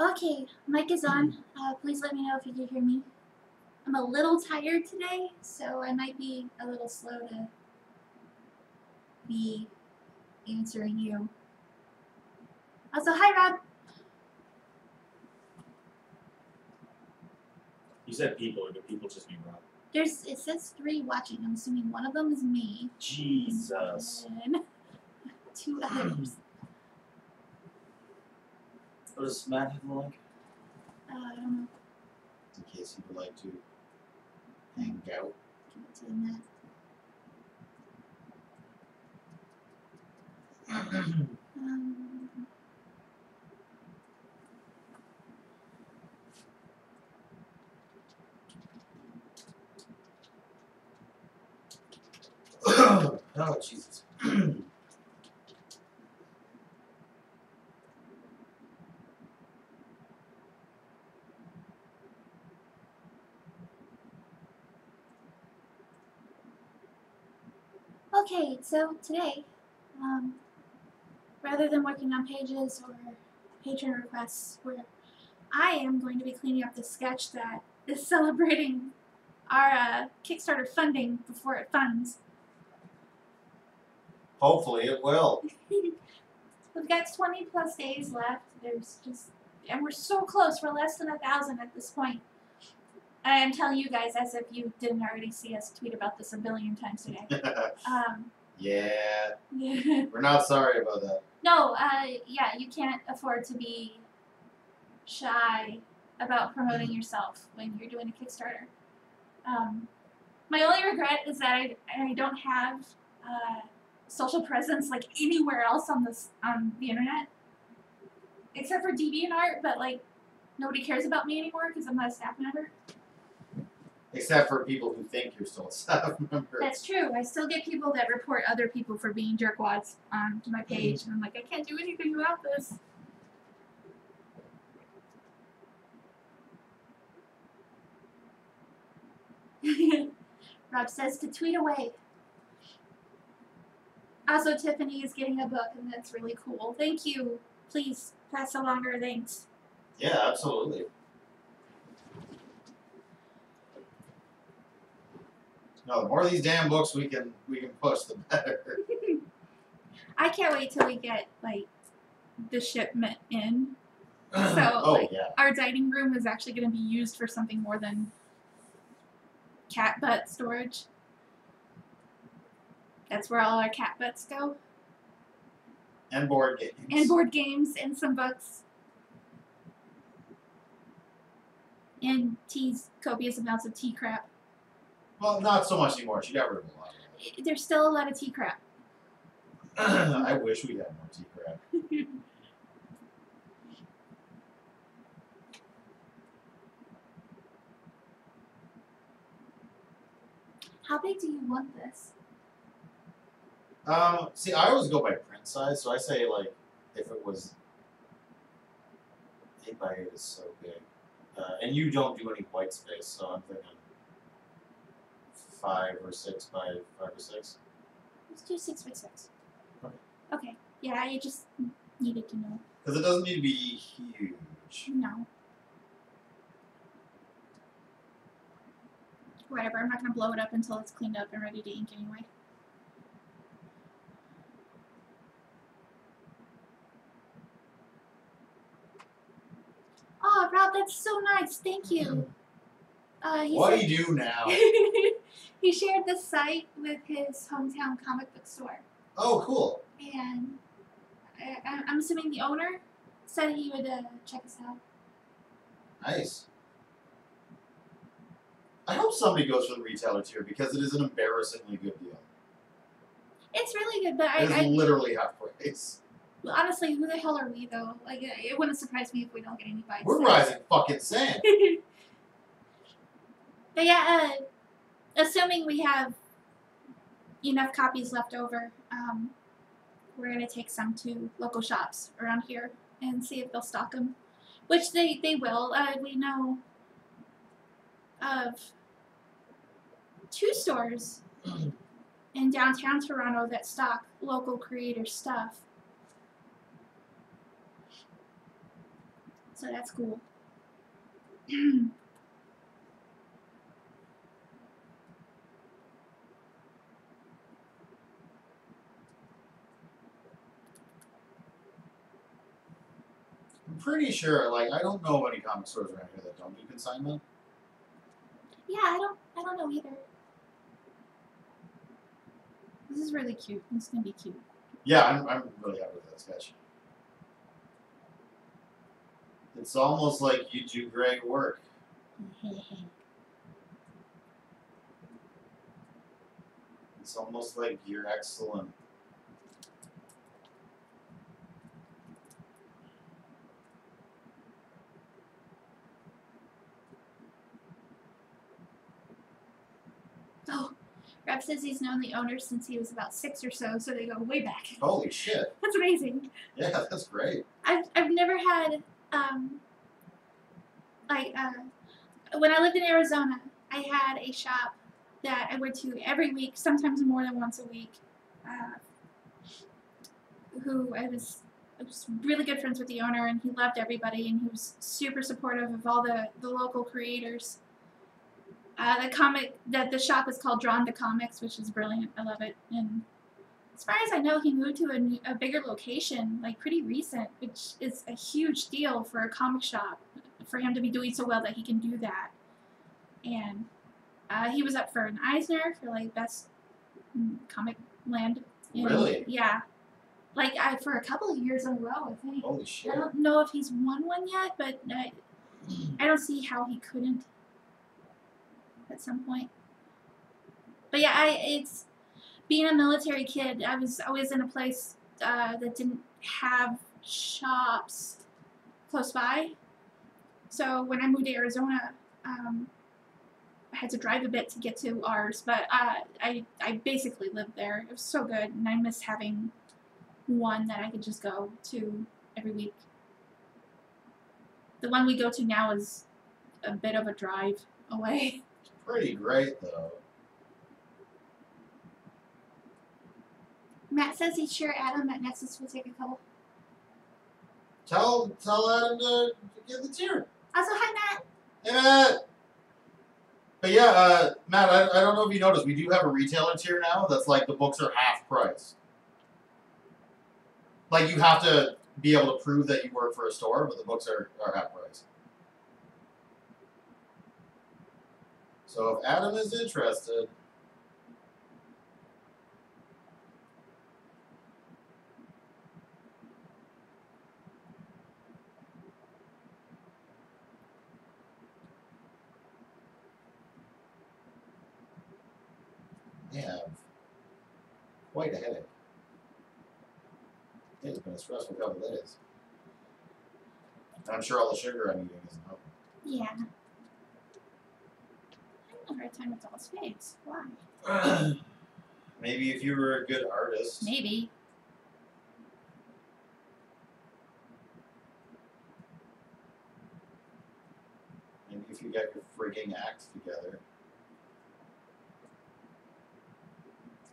Okay, mic is on. Please let me know if you can hear me. I'm a little tired today, so I might be a little slow to be answering you. Also, hi Rob. You said people, or do people just mean Rob? It says 3 watching. I'm assuming one of them is me. Jesus. And 2 others. What does Matt have the link? I don't know. In case you would like to hang out. Give it to the net. Oh, Jesus. Okay, so today, rather than working on pages or patron requests, I am going to be cleaning up the sketch that is celebrating our Kickstarter funding before it funds. Hopefully it will. We've got 20 plus days left. And we're so close. We're less than 1,000 at this point. I am telling you guys as if you didn't already see us tweet about this a billion times today. Yeah. Yeah. We're not sorry about that. No, yeah, you can't afford to be shy about promoting yourself when you're doing a Kickstarter. My only regret is that I don't have social presence like anywhere else on the internet, except for DeviantArt. But like nobody cares about me anymore because I'm not a staff member. Except for people who think you're still a staff member. That's true. I still get people that report other people for being jerkwads on my page, and I'm like, I can't do anything about this. Rob says to tweet away. Also, Tiffany is getting a book, and that's really cool. Thank you. Please pass along our thanks. Yeah, absolutely. No, the more of these damn books we can push, the better. I can't wait till we get like the shipment in. So yeah. Our dining room is actually going to be used for something more than cat butt storage. That's where all our cat butts go. And board games. And board games and some books. And copious amounts of tea crap. Well, not so much anymore. She got rid of a lot of it. There's still a lot of tea crap. I wish we had more tea crap. How big do you want this? See, I always go by print size, so I say like if it was 8x8 is so big, and you don't do any white space, so I'm thinking 5 or 6 by 5 or 6. Let's do 6 by 6. Okay. Okay. Yeah, I just needed to know. Because it doesn't need to be huge. No. Whatever. I'm not gonna blow it up until it's cleaned up and ready to ink anyway. Oh, Rob, that's so nice. Thank you. What do you do now? He shared the site with his hometown comic book store. Oh, cool. And I'm assuming the owner said he would check us out. Nice. I hope somebody goes for the retailer tier because it is an embarrassingly good deal. It's really good, but It's literally half price. Honestly, who the hell are we, though? Like, it wouldn't surprise me if we don't get any bites. We're rising fucking sand. But yeah, assuming we have enough copies left over, we're going to take some to local shops around here and see if they'll stock them. Which they will. We know of 2 stores in downtown Toronto that stock local creator stuff. So that's cool. I'm pretty sure, like, I don't know of any comic stores around here that don't do consignment. Yeah, I don't know either. This is really cute. This is gonna be cute. Yeah, I'm really happy with that sketch. It's almost like you do great work. It's almost like you're excellent. Oh, Rep says he's known the owner since he was about 6 or so they go way back. Holy shit. That's amazing. Yeah, that's great. I've never had when I lived in Arizona, I had a shop that I went to every week, sometimes more than once a week. Who I was really good friends with the owner, and he loved everybody, and he was super supportive of all the local creators. The shop is called Drawn to Comics, which is brilliant. I love it. And as far as I know, he moved to a bigger location, like pretty recent, which is a huge deal for a comic shop, for him to be doing so well that he can do that. And he was up for an Eisner for like best comic land. Really? Yeah. Like for a couple of years in a row, I think. Holy shit. I don't know if he's won one yet, but I don't see how he couldn't at some point. But yeah, it's being a military kid. I was always in a place that didn't have shops close by. So when I moved to Arizona, I had to drive a bit to get to ours, but I basically lived there. It was so good, and I miss having one that I could just go to every week. The one we go to now is a bit of a drive away. It's pretty great, though. Matt says he's sure Adam at Nexus will take a couple. Tell Adam to get the tier. Also, hi Matt. Hey, Matt! But yeah, Matt, I don't know if you noticed, we do have a retailer tier now that's like the books are half price. Like, you have to be able to prove that you work for a store, but the books are half price. So if Adam is interested... They have quite a headache. It's been a stressful couple of days. And I'm sure all the sugar I'm eating isn't helping. Yeah. I have a hard time with all spades. Why? Maybe if you were a good artist. Maybe. Maybe if you get your freaking act together.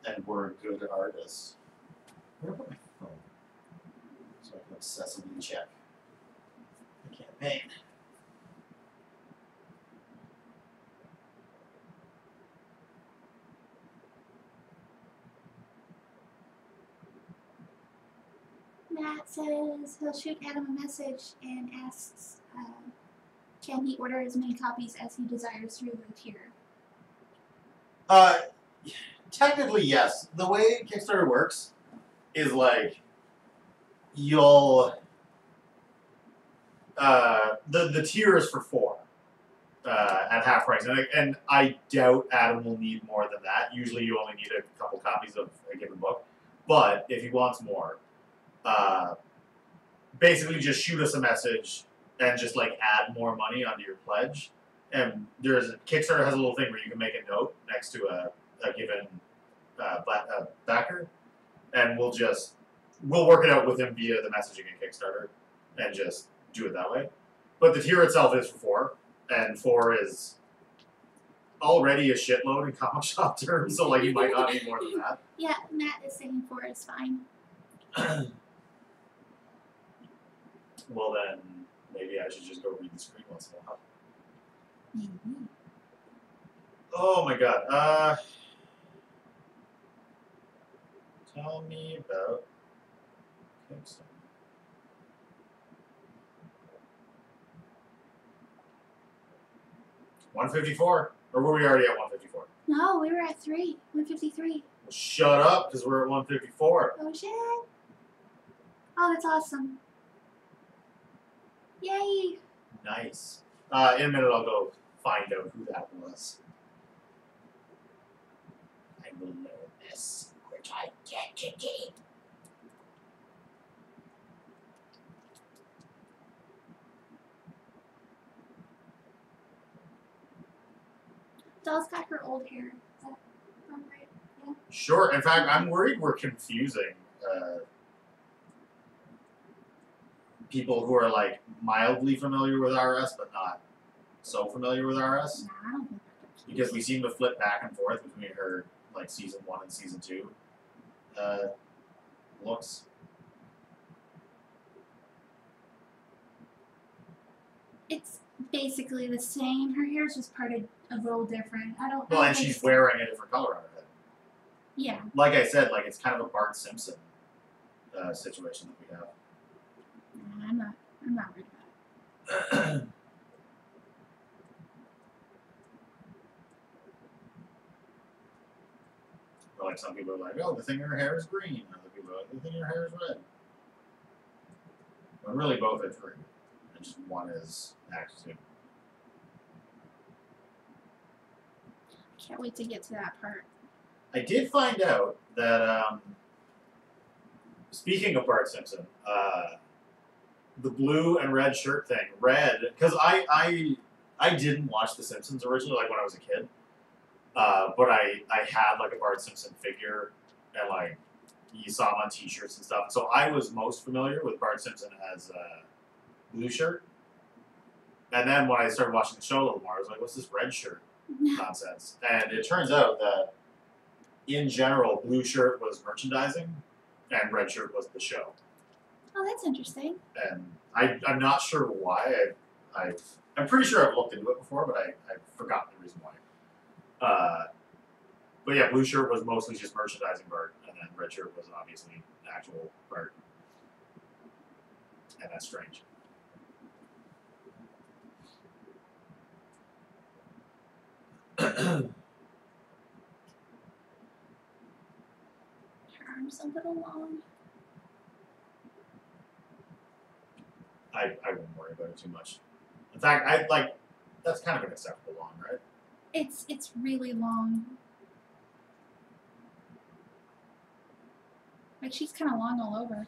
And were a good artist. Where put my phone? So I can obsessively check the campaign. Matt says he'll shoot Adam a message and asks, can he order as many copies as he desires through the tier? Technically, yes. The way Kickstarter works is like you'll the tier is for 4 at half price, and I doubt Adam will need more than that. Usually, you only need a couple copies of a given book, but if he wants more, basically just shoot us a message and just like add more money onto your pledge. And Kickstarter has a little thing where you can make a note next to a given backer, and we'll work it out with him via the messaging in Kickstarter, and just do it that way. But the tier itself is for 4, and 4 is already a shitload in comic shop terms, so like you might not need more than that. Yeah, Matt is saying 4 is fine. Well then, Maybe I should just go read the screen once in a while. Maybe. Oh my god. Tell me about Kickstarter. $154. Or were we already at 154? No, we were at 153. Well, shut up, because we're at 154. Oh shit! Oh, that's awesome. Yay! Nice. In a minute, I'll go find out who that was. I will learn this secret identity. Doll's got her old hair. Is that right? Yeah. Sure. In fact, I'm worried we're confusing people who are like mildly familiar with RS but not so familiar with RS, Nah, I don't think they're confused. because we seem to flip back and forth between her like season 1 and season 2 looks. It's basically the same. Her hair's just parted a little different. I don't. Well, I and don't she's think- wearing a different color on her head. Yeah. Like I said, like it's kind of a Bart Simpson situation that we have. Nah, I'm not worried about it. Or like some people are like, oh, the thing in her hair is green. Other people are like, the thing in her hair is red. When really both are true. And just one is actually. Can't wait to get to that part. I did find out that, speaking of Bart Simpson, the blue and red shirt thing, red, because I didn't watch The Simpsons originally, like when I was a kid. But I had like a Bart Simpson figure, and like you saw him on T-shirts and stuff. So I was most familiar with Bart Simpson as blue shirt. And then when I started watching the show a little more, I was like, "What's this red shirt nonsense?" And it turns out that in general, blue shirt was merchandising, and red shirt was the show. Oh, that's interesting. And I'm not sure why. I'm pretty sure I've looked into it before, but I've forgotten the reason why. But yeah, blue shirt was mostly just merchandising Bart, and then red shirt was obviously actual Bart. And that's strange. Her arm's a little long. I wouldn't worry about it too much. In fact, that's kind of an acceptable long, right? It's really long. Like she's kind of long all over.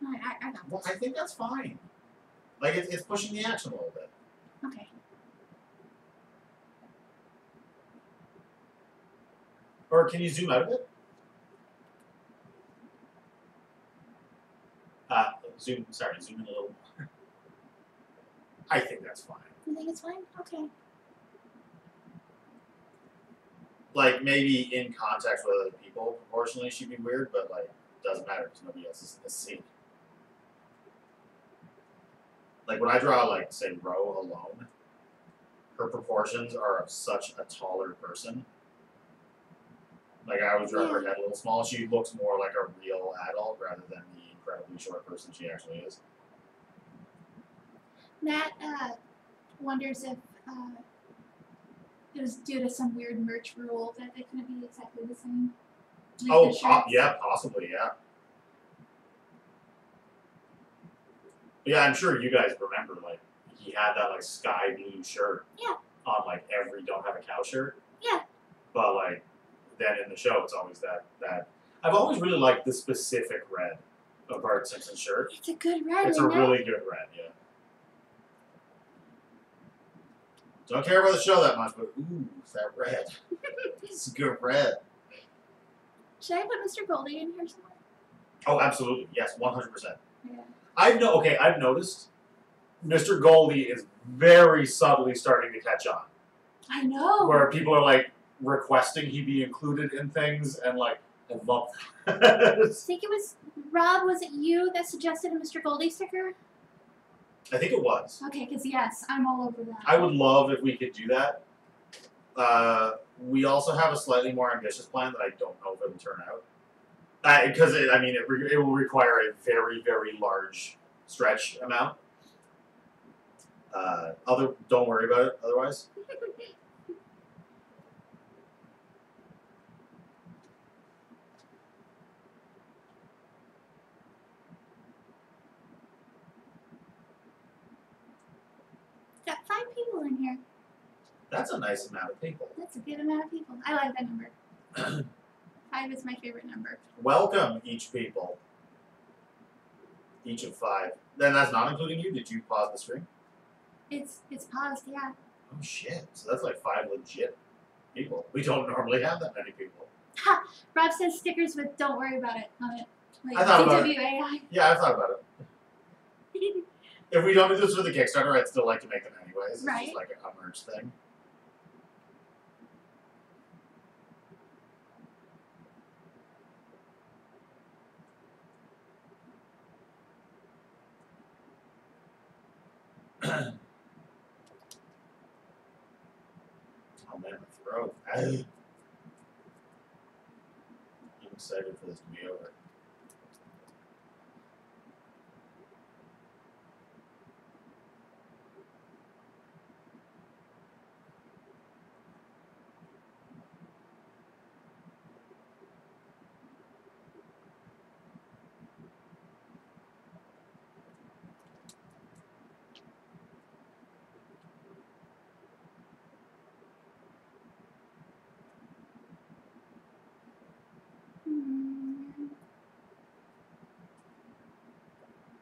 I got Well, this. I think that's fine. Like it's pushing the action a little bit. Okay. Or can you zoom out a bit? Zoom in a little more. I think that's fine. You think it's fine? Okay. Like maybe in context with other people, proportionally she'd be weird, but like doesn't matter because nobody else is in the scene. Like when I draw like say Ro alone, her proportions are of such a taller person. Like I always draw her head a little small. She looks more like a real adult rather than the incredibly short person she actually is. Matt wonders if it was due to some weird merch rule that they couldn't be exactly the same. Like Oh, the shirts. yeah, possibly, yeah. Yeah, I'm sure you guys remember, like, he had that, like, sky blue shirt. Yeah. On, like, every Don't Have a Cow shirt. Yeah. But, like, then in the show, it's always that. I've always really liked the specific red of Bart Simpson's shirt. It's a good red, It's a isn't it? really good red, yeah. Don't care about the show that much, but ooh, that red. It's a good red. Should I put Mr. Goldie in here somewhere? Oh, absolutely. Yes, 100%. Yeah. I've noticed Mr. Goldie is very subtly starting to catch on. I know. Where people are like requesting he be included in things, and like, I love that. I think it was Rob. Was it you that suggested a Mr. Goldie sticker? I think it was. Okay, because yes, I'm all over that. I would love if we could do that. We also have a slightly more ambitious plan that I don't know if it'll turn out. Because it will require a very, very large stretch amount. Don't worry about it. Otherwise, Got 5 people in here. that's a nice amount of people. That's a good amount of people. I like that number. 5 is my favorite number. Welcome, each people. Each of 5. Then that's not including you. Did you pause the stream? It's paused, yeah. Oh shit! So that's like 5 legit people. We don't normally have that many people. Ha! Rob says stickers with "Don't worry about it" on it. Like I thought about it. DWAI. Yeah, I thought about it. If we don't do this for the Kickstarter, I'd still like to make them anyways. It's Right. just like a merch thing. Oh man, my throat. I'm excited for this to be over.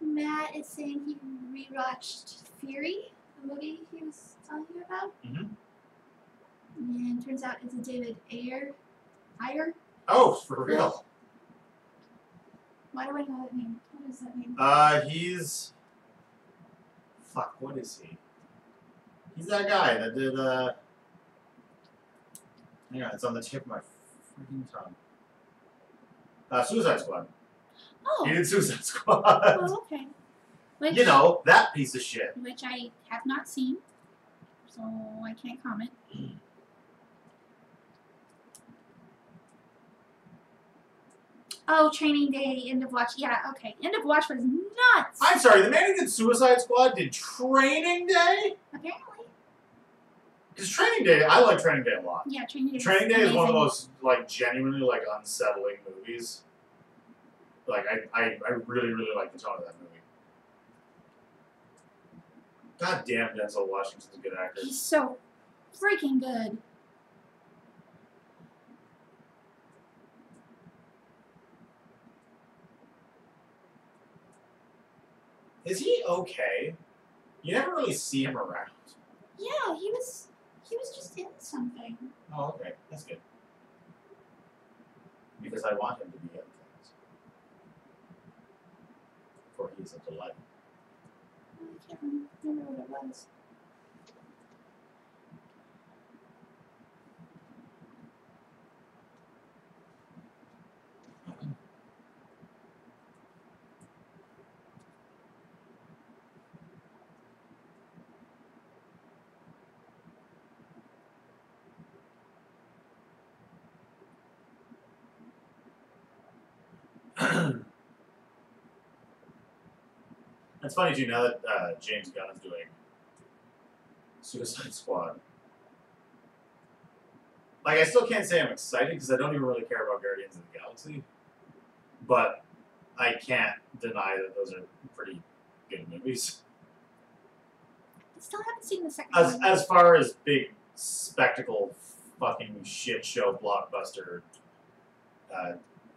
Matt is saying he rewatched Fury, the movie he was telling you about. Mhm. And turns out it's a David Ayer. Oh, for real? Why do I know that name? What is that name? He's... Fuck, what is he? He's that guy that did, hang on, it's on the tip of my freaking tongue. Suicide Squad. Oh. He did Suicide Squad. Oh, okay. Which, You know, that piece of shit. which I have not seen, so I can't comment. Oh, Training Day, End of Watch. Yeah, okay. End of Watch was nuts. I'm sorry, the man who did Suicide Squad did Training Day? Apparently. Because Training Day, I like Training Day a lot. Yeah, Training Day. Training Day is one of the amazing. most, like, genuinely, like, unsettling movies. Like, I really, really like the tone of that movie. God damn, Denzel Washington's a good actor. He's so freaking good. Is he okay? You never really see him around. Yeah, he was just in something. Oh, okay. That's good. Because I want him to be in things. For he is a delight. I can't remember what it was. It's funny too, now that James Gunn is doing Suicide Squad. Like, I still can't say I'm excited because I don't even really care about Guardians of the Galaxy. But I can't deny that those are pretty good movies. I still haven't seen the second As one. as far as big spectacle fucking shit show blockbuster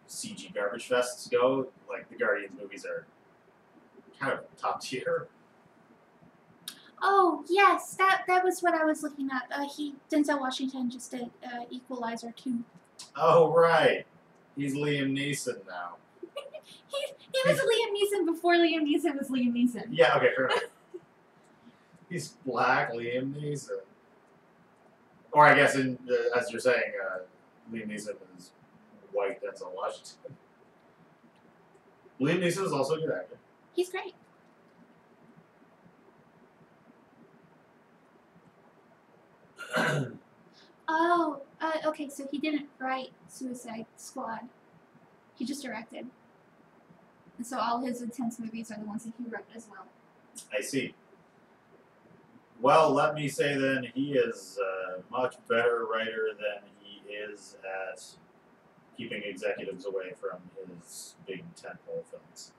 CG garbage fests go, like the Guardians movies are kind of top tier. Oh yes, that was what I was looking at. Denzel Washington just did Equalizer 2. Oh right. He's Liam Neeson now. He was Liam Neeson before Liam Neeson was Liam Neeson. Yeah, okay, fair enough. He's black Liam Neeson. Or I guess, as you're saying, Liam Neeson is white Denzel Washington. Liam Neeson is also a good actor. He's great. Oh, okay. So he didn't write Suicide Squad. He just directed. And so all his intense movies are the ones that he wrote as well. I see. Well, let me say then, he is a much better writer than he is at keeping executives away from his big tentpole films.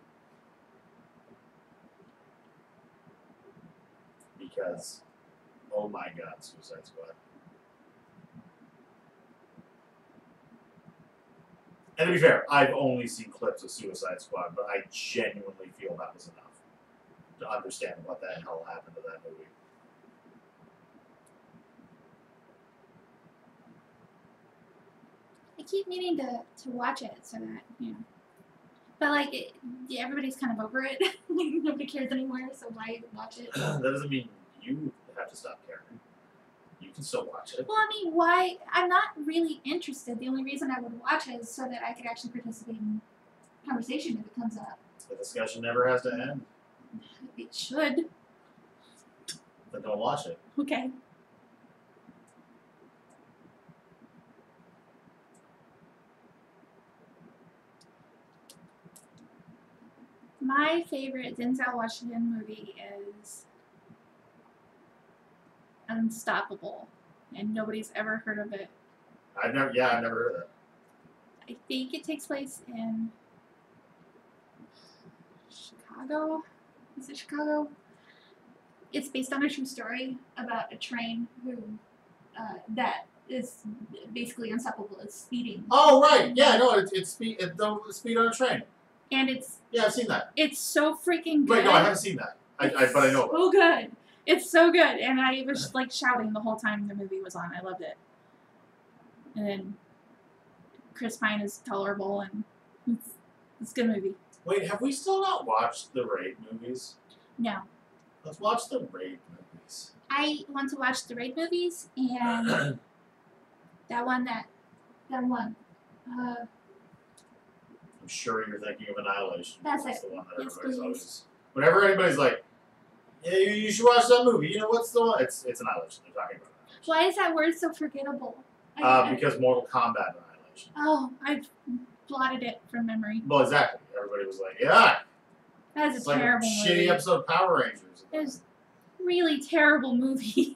Because, oh my god, Suicide Squad. And to be fair, I've only seen clips of Suicide Squad, but I genuinely feel that was enough to understand what the hell happened to that movie. I keep meaning to watch it so that, you know. But, like, yeah, everybody's kind of over it. Nobody cares anymore, so why even watch it? That doesn't mean you have to stop caring. You can still watch it. Well, I mean, why? I'm not really interested. The only reason I would watch it is so that I could actually participate in conversation if it comes up. The discussion never has to end. It should. Then don't watch it. Okay. My favorite Denzel Washington movie is Unstoppable, and nobody's ever heard of it. I've never heard of that. I think it takes place in Chicago. Is it Chicago? It's based on a true story about a train who that is basically unstoppable. It's speeding. Oh right, yeah, no, it's speed on a train. And it's Yeah, I've seen that. it's so freaking good. Wait, no, I haven't seen that. But I know. So good. It's so good, and I was like shouting the whole time the movie was on. I loved it. And then Chris Pine is tolerable, and it's a good movie. Wait, have we still not watched the Raid movies? No, Let's watch the Raid movies. I want to watch the Raid movies and that one. I'm sure you're thinking of Annihilation. That's That's it. the one that Yes, everybody's please. always. Whenever anybody's like, "Yeah, you should watch that movie," you know what's the one? It's Annihilation. They're talking about Annihilation. Why is that word so forgettable? I- Because Mortal Kombat Annihilation. oh, I've blotted it from memory. Well, exactly. Everybody was like, "Yeah, That is it's a like a terrible shitty movie. episode of Power Rangers." It was really terrible movie.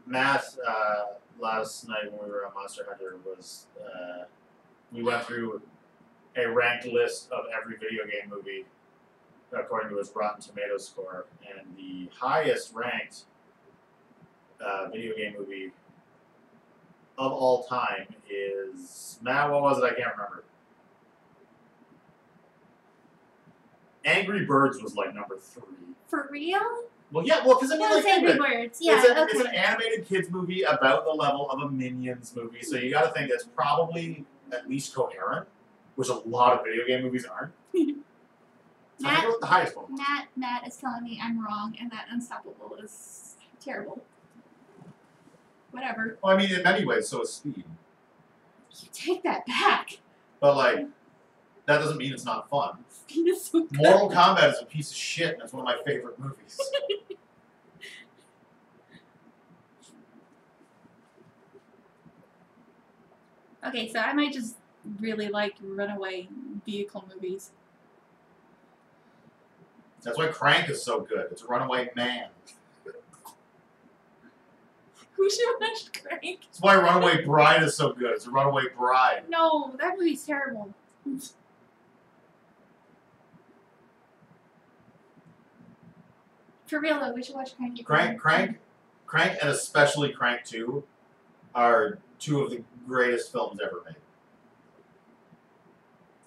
Matt, last night when we were on Monster Hunter was we went through a ranked list of every video game movie according to its Rotten Tomatoes score, and the highest ranked video game movie of all time is, Matt, what was it? I can't remember. Angry Birds was like number 3. For real? Well, yeah, because I mean, That was like, think of Angry it. Birds. Yeah, It's an okay. animated kids movie about the level of a Minions movie, so you got to think that's probably at least coherent, which a lot of video game movies aren't. So I think it was the highest one. Matt is telling me I'm wrong and that Unstoppable is terrible. Whatever. Well, I mean, in many ways, so is Speed, You take that back. but like, that doesn't mean it's not fun. Speed is so good. Mortal Kombat is a piece of shit, and it's one of my favorite movies. Okay, so I might just really like runaway vehicle movies. That's why Crank is so good. It's a runaway man. Who should watch Crank? That's why Runaway Bride is so good. It's a runaway bride. No, that movie's terrible. For real though, we should watch Crank. Crank, and especially Crank 2 are two of the greatest films ever made.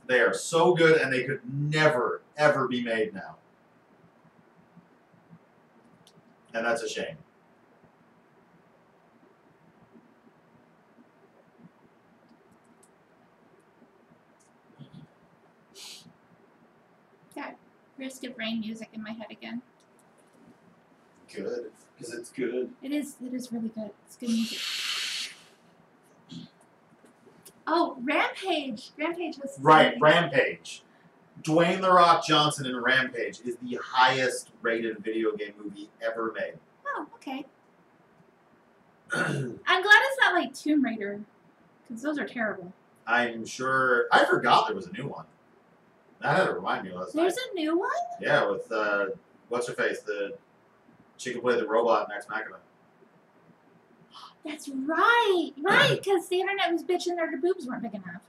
They are so good, and they could never, ever be made now. And that's a shame. Got Risk of Rain music in my head again. Good, because it's good. It is really good. It's good music. Oh, Rampage! Rampage was Right, Rampage. Dwayne The Rock Johnson in Rampage is the highest rated video game movie ever made. Oh, okay. I'm glad it's not like Tomb Raider, because those are terrible. I'm sure. I forgot there was a new one. That had to remind me last night. There's a new one? Yeah, with what's her face, the chick who played the robot in Ex Machina. That's right, right, because the internet was bitching that her boobs weren't big enough.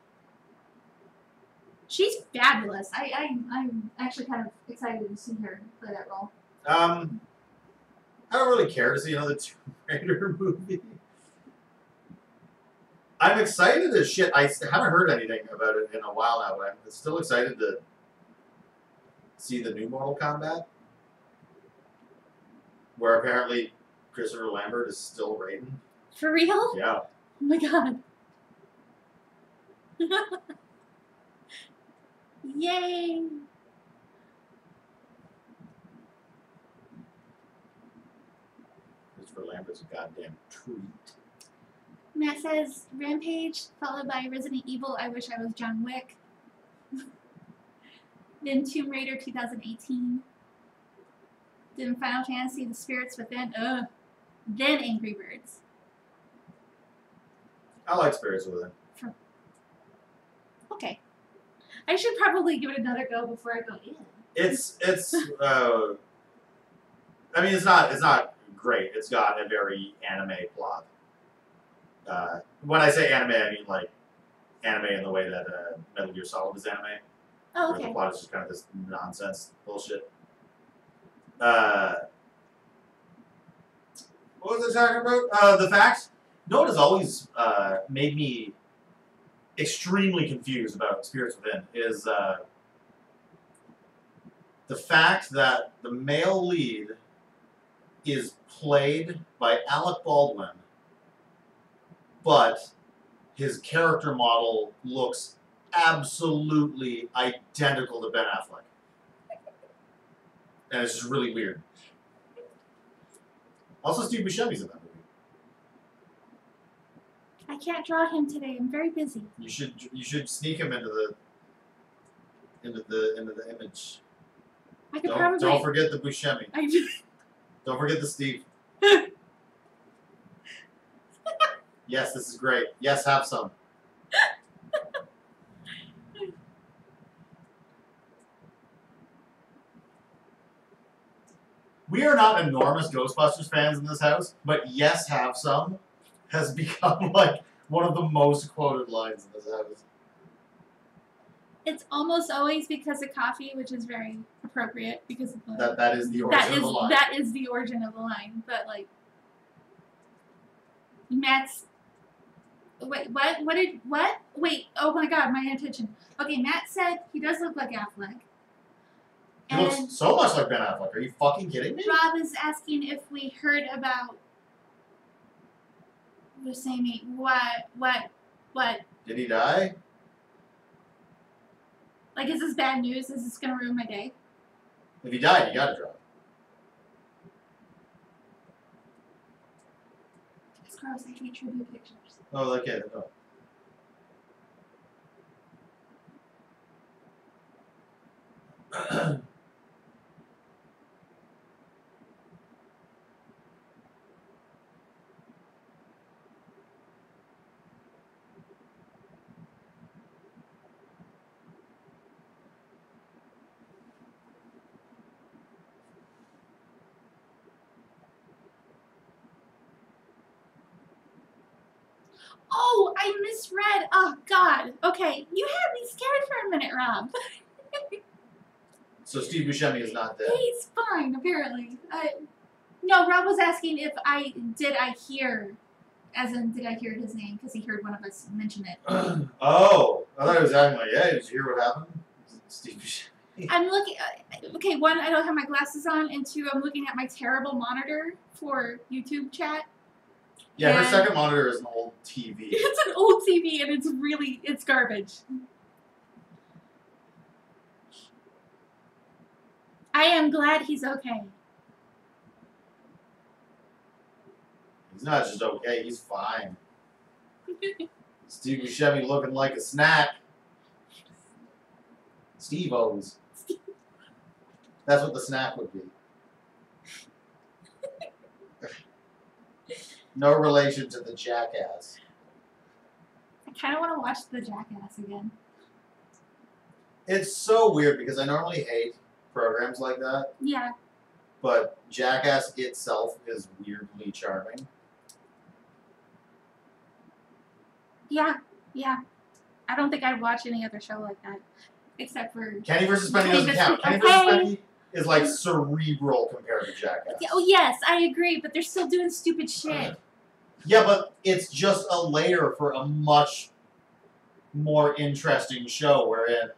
She's fabulous. I'm actually kind of excited to see her play that role. I don't really care to see another Tomb Raider movie. I'm excited as shit. I haven't heard anything about it in a while now, but I'm still excited to see the new Mortal Kombat, where apparently Christopher Lambert is still Raiden. For real? Yeah. Oh my god. Yay! Christopher Lambert's a goddamn treat. Matt says, Rampage, followed by Resident Evil, I Wish I Was John Wick. Then Tomb Raider 2018. Then Final Fantasy, The Spirits Within. Ugh. Then Angry Birds. I like Spirits Within. Okay. I should probably give it another go before I go in. It's I mean it's not great. It's got a very anime plot. When I say anime, I mean like anime in the way that Metal Gear Solid is anime. Oh, Where the okay. plot is just kind of this nonsense bullshit. What was I talking about? The fact. You know what has always made me extremely confused about Spirits Within is the fact that the male lead is played by Alec Baldwin, but his character model looks absolutely identical to Ben Affleck. And it's just really weird. Also, Steve Buscemi's in that movie. I can't draw him today. I'm very busy. You should sneak him into the image. I could Don't probably. don't forget the Buscemi. I Don't forget the Steve. Yes, this is great. Yes, have some. We are not enormous Ghostbusters fans in this house, but yes, have some has become like one of the most quoted lines in this house. It's almost always because of coffee, which is very appropriate because of the. That is the origin of the line. That is the origin of the line. But like, Matt's. Wait, what? What? Wait, oh my god, my attention. Okay, Matt said he does look like Affleck. He looks so much like Ben Affleck. Are you fucking kidding me? Rob is asking if we heard about Buscemi. What? Did he die? Like, is this bad news? Is this gonna ruin my day? If he died, you gotta drop. It's gross. I hate tribute pictures. Oh, okay. No. Oh, I misread. Oh, God. Okay, you had me scared for a minute, Rob. So Steve Buscemi is not dead. He's fine, apparently. No, Rob was asking if did I hear his name, because he heard one of us mention it. Oh, I thought he was acting like, yeah, did you hear what happened? Steve Buscemi. I'm looking, okay, one, I don't have my glasses on, and two, I'm looking at my terrible monitor for YouTube chat. Yeah, her And- second monitor is an old TV. It's an old TV, and it's garbage. I am glad he's okay. He's not just okay, he's fine. Steve Buscemi looking like a snack. Steve-O's. That's what the snack would be. No relation to the Jackass. I kind of want to watch the Jackass again. It's so weird because I normally hate programs like that, Yeah. but Jackass itself is weirdly charming. Yeah. I don't think I'd watch any other show like that, except for. Kenny vs. Penny doesn't count. Kenny vs. Penny is like cerebral compared to Jackass. Yeah, oh yes, I agree, but they're still doing stupid shit. Yeah, but it's just a layer for a much more interesting show wherein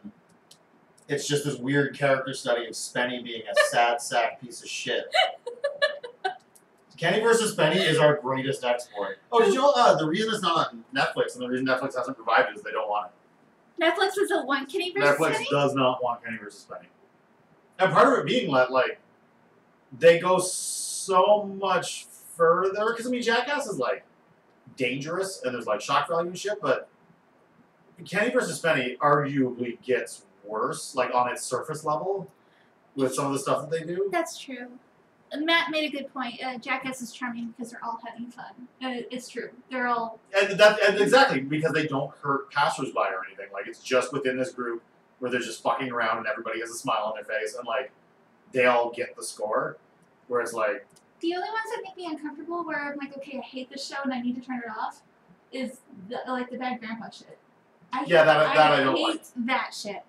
it's just this weird character study of Spenny being a sad sack piece of shit. Kenny vs. Penny is our greatest export. Oh, did you know the reason it's not on Netflix and the reason Netflix hasn't provided it is they don't want it. Netflix doesn't want Kenny vs. Netflix Penny? does not want Kenny vs. Penny. And part of it being like, they go so much further, because I mean, Jackass is like dangerous and there's like shock value and shit, but Kenny vs. Penny arguably gets worse, like on its surface level, with some of the stuff that they do. That's true. Matt made a good point. Jackass is charming because they're all having fun. It's true. They're all. And exactly, because they don't hurt passersby or anything. Like, it's just within this group where they're just fucking around and everybody has a smile on their face and, like, they all get the score. Whereas, like... The only ones that make me uncomfortable where I'm like, okay, I hate this show and I need to turn it off is, the bad grandpa shit. I don't hate like. that shit.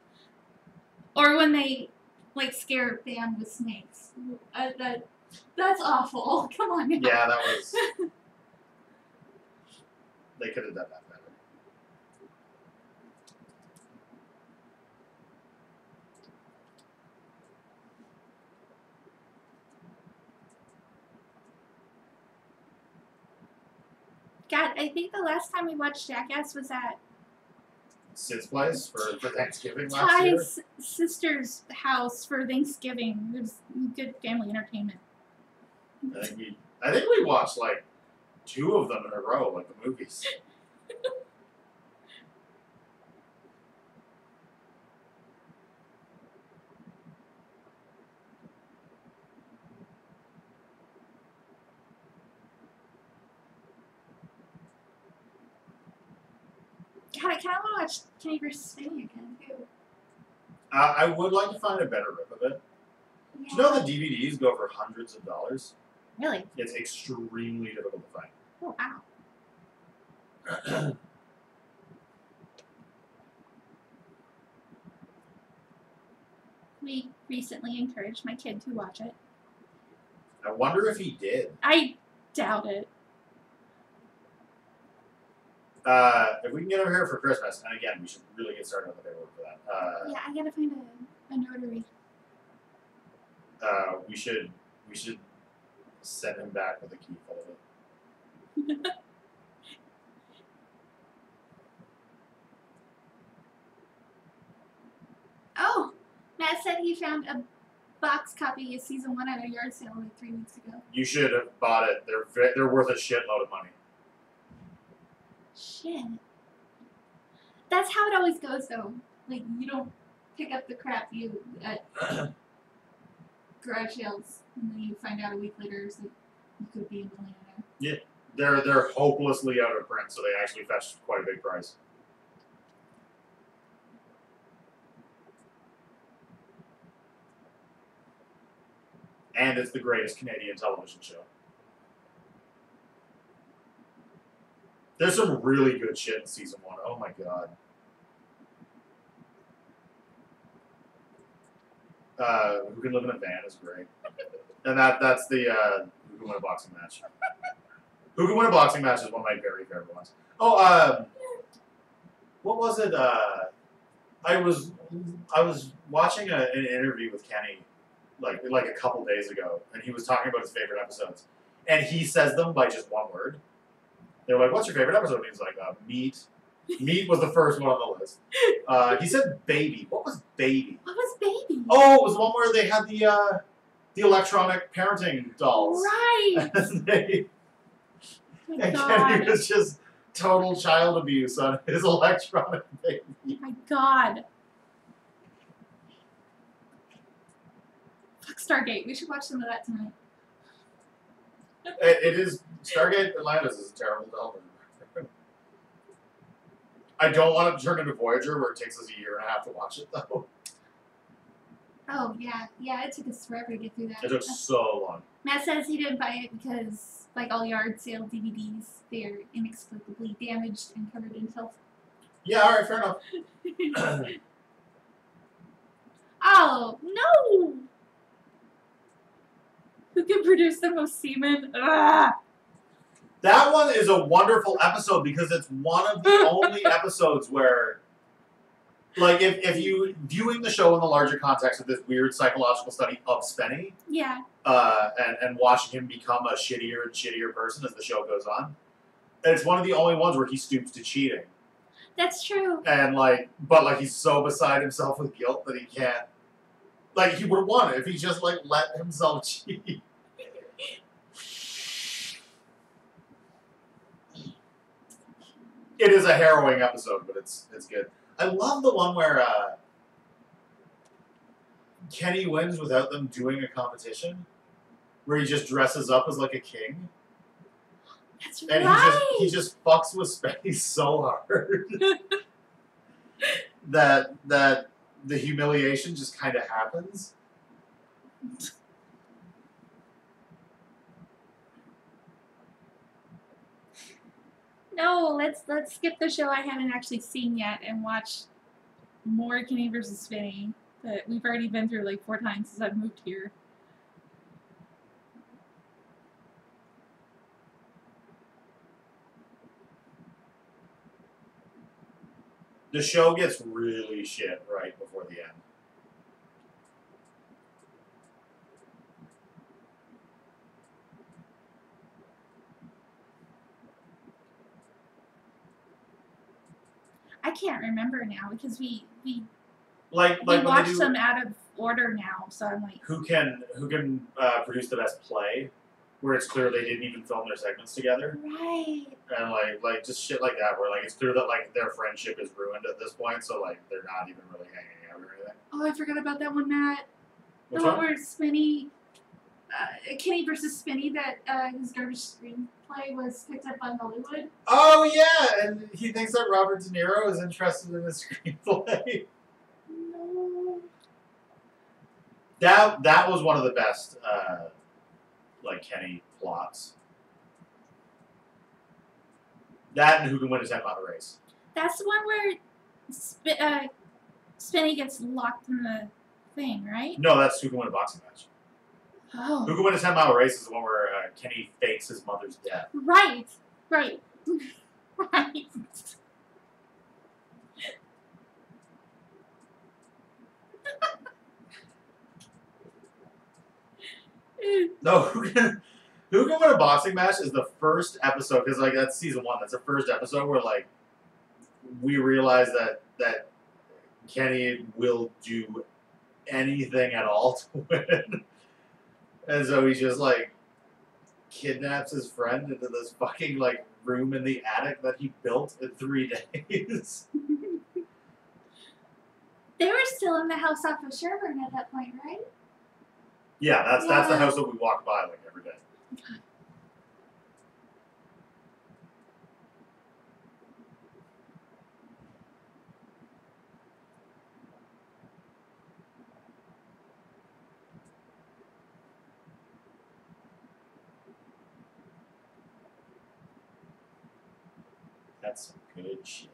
Or when they, like, scare Bam with snakes. That's awful. Come on now. Yeah, that was... They could have done that better. God, I think the last time we watched Jackass was at Sid's place for Thanksgiving last year. Ty's sister's house for Thanksgiving. It was good family entertainment. I think we watched like 2 of them in a row, like the movies. God, I kind of want to watch Kenny vs. Penny again too. I would like to find a better rip of it. Yeah. Do you know the DVDs go for hundreds of dollars? Really? It's extremely difficult to find. Oh wow. We recently encouraged my kid to watch it. I wonder if he did. I doubt it. If we can get over here for Christmas, and again, we should really get started on the paperwork for that. Yeah, I gotta find a notary. We should send him back with a key full of it. Oh, Matt said he found a box copy of season 1 at a yard sale like 3 weeks ago. You should have bought it. They're worth a shitload of money. Shit. That's how it always goes, though. Like, you don't pick up the crap you at garage sales, and then you find out a week later that you could be a millionaire. They're hopelessly out of print, so they actually fetch quite a big price. And it's the greatest Canadian television show. There's some really good shit in season 1. Oh my god. Who Can Live in a Van is great. And that's the Who Can Win a Boxing Match. Who Can Win a Boxing Match is one of my very favorite ones. Oh, what was it? I was watching an interview with Kenny like a couple days ago, and he was talking about his favorite episodes. And he says them by just one word. They're like, "What's your favorite episode?" And he's like, "Meat." Meat was the first one on the list. He said baby. What was baby? What was baby? Oh, it was the one where they had the electronic parenting dolls. Right. And My Kenny God. was just total child abuse on his electronic baby. My God. Fuck Stargate. We should watch some of that tonight. It is Stargate Atlantis is a terrible television. I don't want it to turn into Voyager, where it takes us a year and a half to watch it, though. Oh, yeah. Yeah, it took us forever to get through that. It took so long. Matt says he didn't buy it because, like all yard sale DVDs, they're inexplicably damaged and covered in filth. Yeah, all right, fair enough. Oh, no! Who can produce the most semen? Ugh. That one is a wonderful episode because it's one of the only episodes where, like, if you viewing the show in the larger context of this weird psychological study of Spenny, Yeah. and watching him become a shittier and shittier person as the show goes on, it's one of the only ones where he stoops to cheating. That's true. And, but he's so beside himself with guilt that he can't. Like, he would have won if he just, let himself cheat. It is a harrowing episode, but it's good. I love the one where Kenny wins without them doing a competition, where he just dresses up as, a king. That's And right. he just fucks with Spenny so hard that the humiliation just kind of happens. No, let's skip the show I haven't actually seen yet and watch more Kenny versus Spinny that we've already been through 4 times since I've moved here. The show gets really shit right before the end. I can't remember now because we Like when they watched do them out of order now, so I'm like, who can produce the best play, where it's clear they didn't even film their segments together, right. and like just shit like that, where it's clear that their friendship is ruined at this point, so they're not even really hanging out or anything. Oh, I forgot about that one, Matt. Which The one one? where Spinny, Kenny versus Spinny, that his garbage screenplay was picked up on Hollywood. Oh yeah, and he thinks that Robert De Niro is interested in his screenplay. No. That was one of the best Kenny plots. That and Who Can Win a 10-Mile Race. That's the one where Spinny gets locked in the thing, right? No, that's Who Can Win a Boxing Match. Oh. Who Can Win a 10-Mile Race is the one where Kenny fakes his mother's death. Right. Right. Right. No, Who Can Win a Boxing Match is the first episode, because that's season 1. That's the first episode where we realize that Kenny will do anything at all to win. And so he just kidnaps his friend into this fucking room in the attic that he built in 3 days. They were still in the house off of Sherburne at that point, right? Yeah, that's the Yeah. house that we walk by every day. That's some good shit.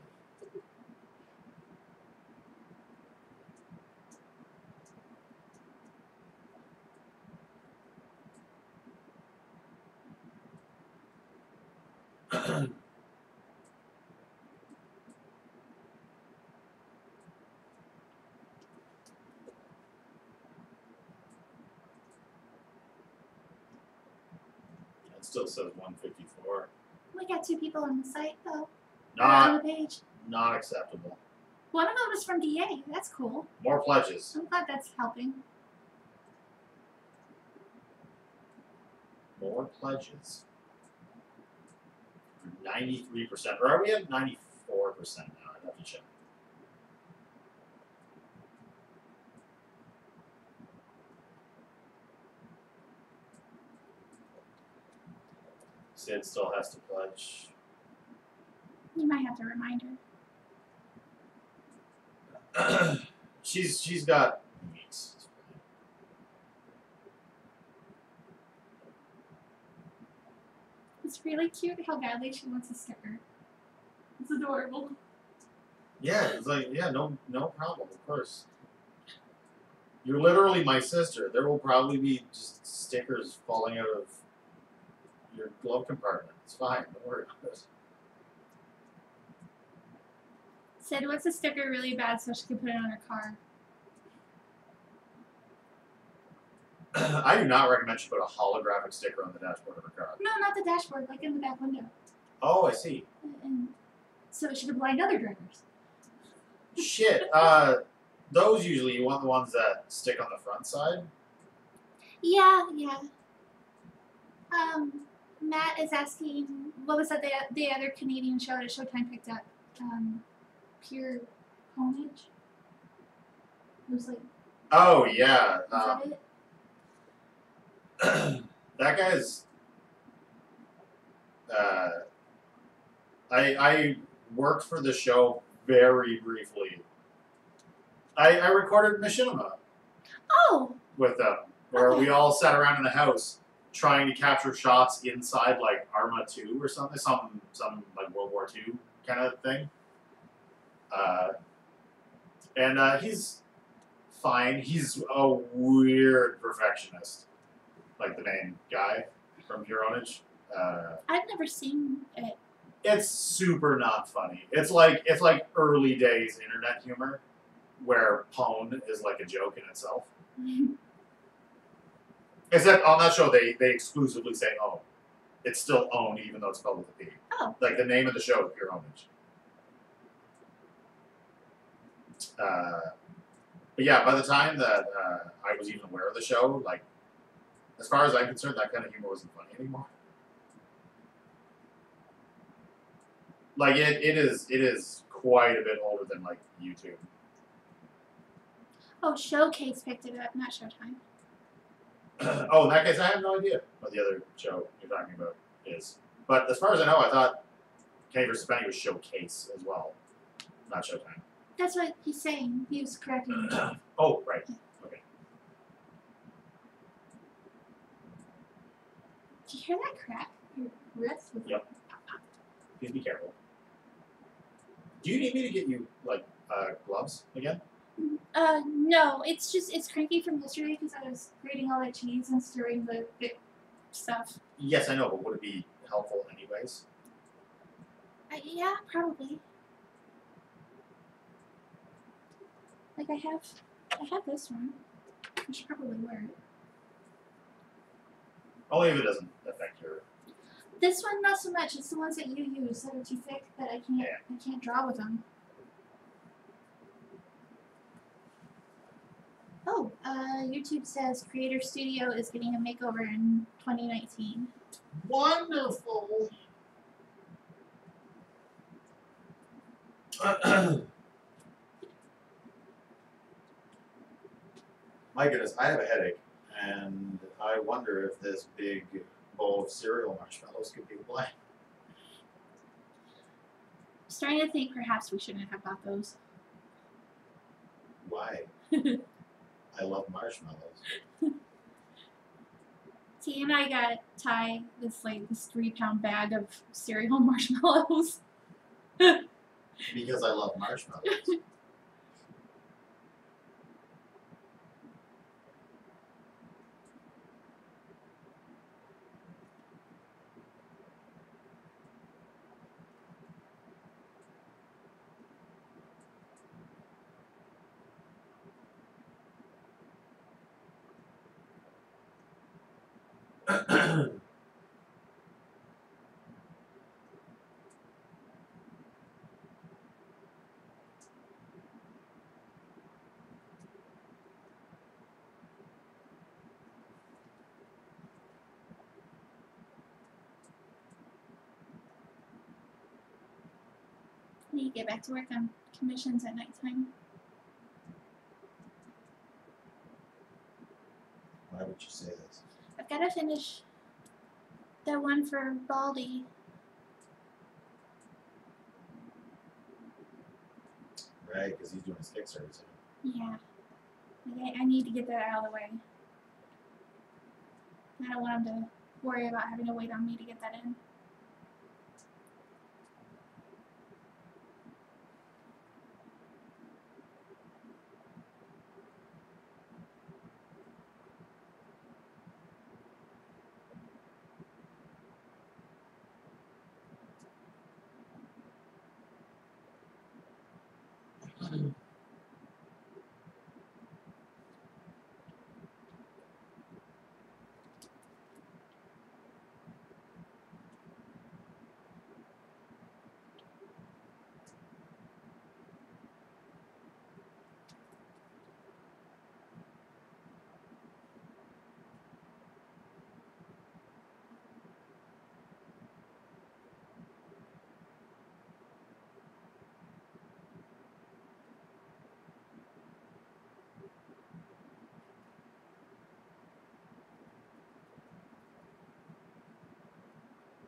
It still says 154. We got 2 people on the site, though. On Not the page. not acceptable. One of them was from DA. That's cool. More pledges. I'm glad that's helping. More pledges. 93%. Or are we at 94% now? I'd have to check. Sid still has to pledge. You might have to remind her. She's got weeks. It's really cute how badly she wants a sticker. It's adorable. Yeah, it's like no problem, of course. You're literally my sister. There will probably be just stickers falling out of your glove compartment. It's fine. Don't worry about it. Sid wants a sticker really bad so she can put it on her car. I do not recommend she put a holographic sticker on the dashboard of her car. No, not the dashboard, like in the back window. Oh, I see. And so she could blind other drivers. Shit. Those usually you want the ones that stick on the front side. Yeah. Matt is asking, what was that the other Canadian show that Showtime picked up? Pure Homage? It was like, Oh yeah. is that it? That guy's. I worked for the show very briefly. I recorded Machinima Oh! with them, where we Okay. all sat around in the house trying to capture shots inside like Arma 2 or something, some like World War II kind of thing. And he's fine. He's a weird perfectionist, like the main guy from Pure Ownage. I've never seen it. It's super not funny. It's like early days internet humor, where pwn is like a joke in itself. Except on that show, they exclusively say "own." It's still "own" even though it's spelled with a P. Oh. Like the name of the show is Pure Ownage. But yeah, by the time that I was even aware of the show, like as far as I'm concerned, that kind of humor wasn't funny anymore. Like it is quite a bit older than like YouTube. Oh, Showcase picked it up, not Showtime. Oh, in that case, I have no idea what the other show you're talking about is. But as far as I know, I thought Kenny vs. Penny was Showcase as well, not Showtime. That's what he's saying. He was correcting me. Oh, right. Okay. Did you hear that crack? Your wrist was Yep. Please be careful. Do you need me to get you like gloves again? No, it's cranky from yesterday because I was grating all that cheese and stirring the thick stuff. Yes, I know, but would it be helpful anyways? Yeah, probably. Like I have this one. I should probably wear it. Only if it doesn't affect your. This one, not so much. It's the ones that you use that are too thick that I can't draw with them. Oh, YouTube says Creator Studio is getting a makeover in 2019. Wonderful. My goodness, I have a headache, and I wonder if this big bowl of cereal marshmallows could be why. Starting to think perhaps we shouldn't have bought those. Why? I love marshmallows. T and I got Ty this 3-pound bag of cereal marshmallows. Because I love marshmallows. I need to get back to work on commissions at nighttime. Why would you say this? I've got to finish That one for Baldy. Right, because he's doing his Kickstarter soon. Yeah. Like, I need to get that out of the way. I don't want him to worry about having to wait on me to get that in.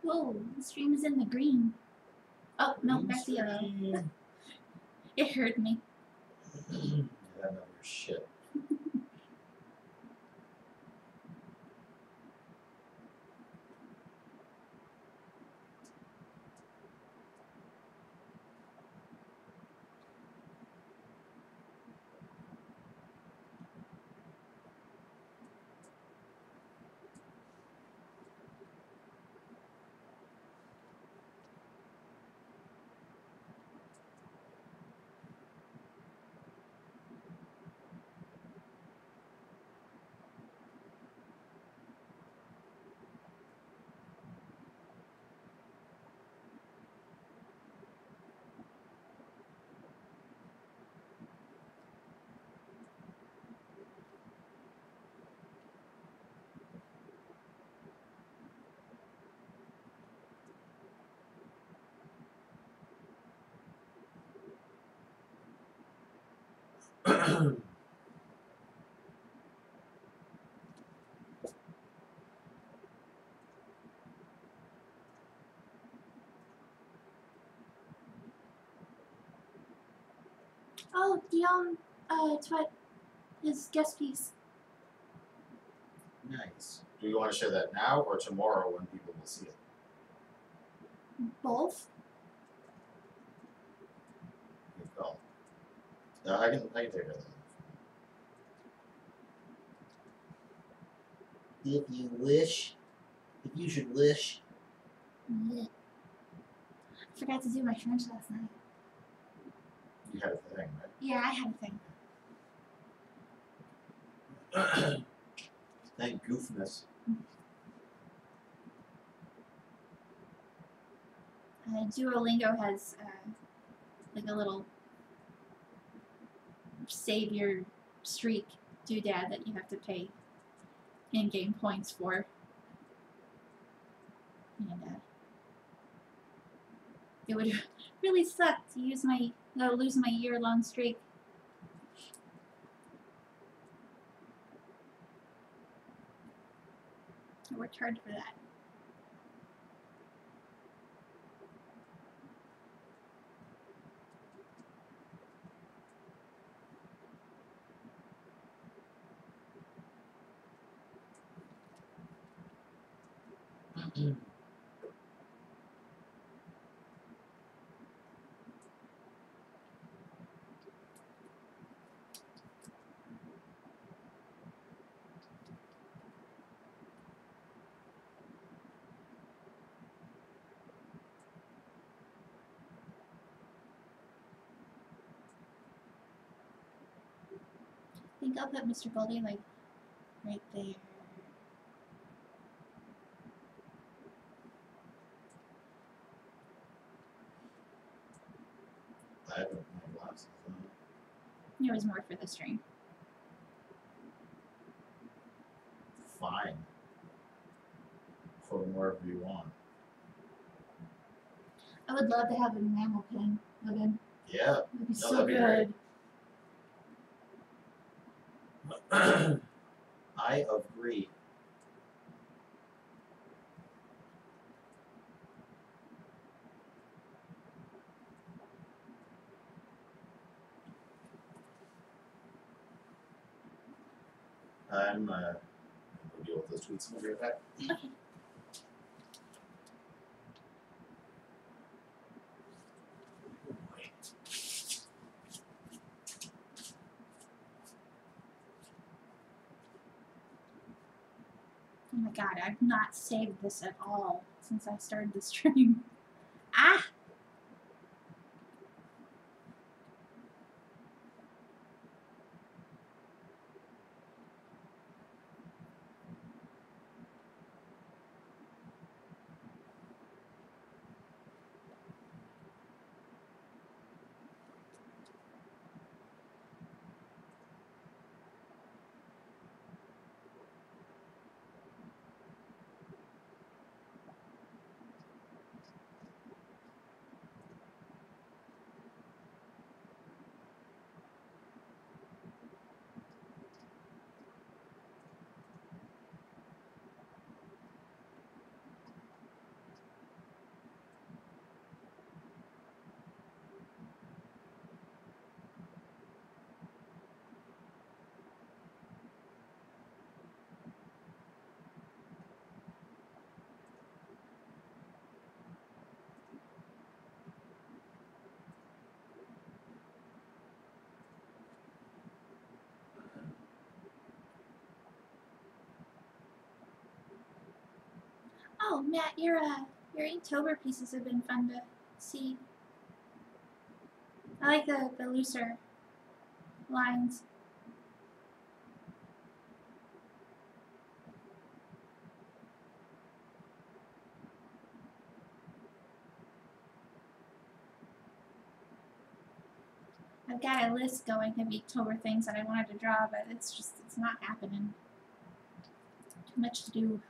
Whoa, the stream is in the green. Oh, no, back to yellow. Green It hurt me. screen. Yeah, no, you're shit. Oh, Dion, Twet, his guest piece. Nice. Do you want to share that now or tomorrow when people will see it? Both. Good call. I can take care of that. If you wish. If you should wish. Blech. Forgot to do my French last night. You had a thing, Yeah, I had a thing. right? Thank goofness. Duolingo has like a little savior streak doodad that you have to pay in-game points for. And it would really suck to lose my year-long streak. I worked hard for that. I think I'll put Mr. Goldie like right there. I have my glasses on. There was more for the stream. Fine. Put them wherever you want. I would love to have a enamel pin, Logan. Yeah. That'd be No, so that'd be great. good. I agree. I'm gonna go deal with those tweets and we'll be right back. Okay. Oh my god, I've not saved this at all since I started the stream. Ah! Oh, Matt, your Inktober pieces have been fun to see. I like the looser lines. I've got a list going of Inktober things that I wanted to draw, but it's not happening. Too much to do.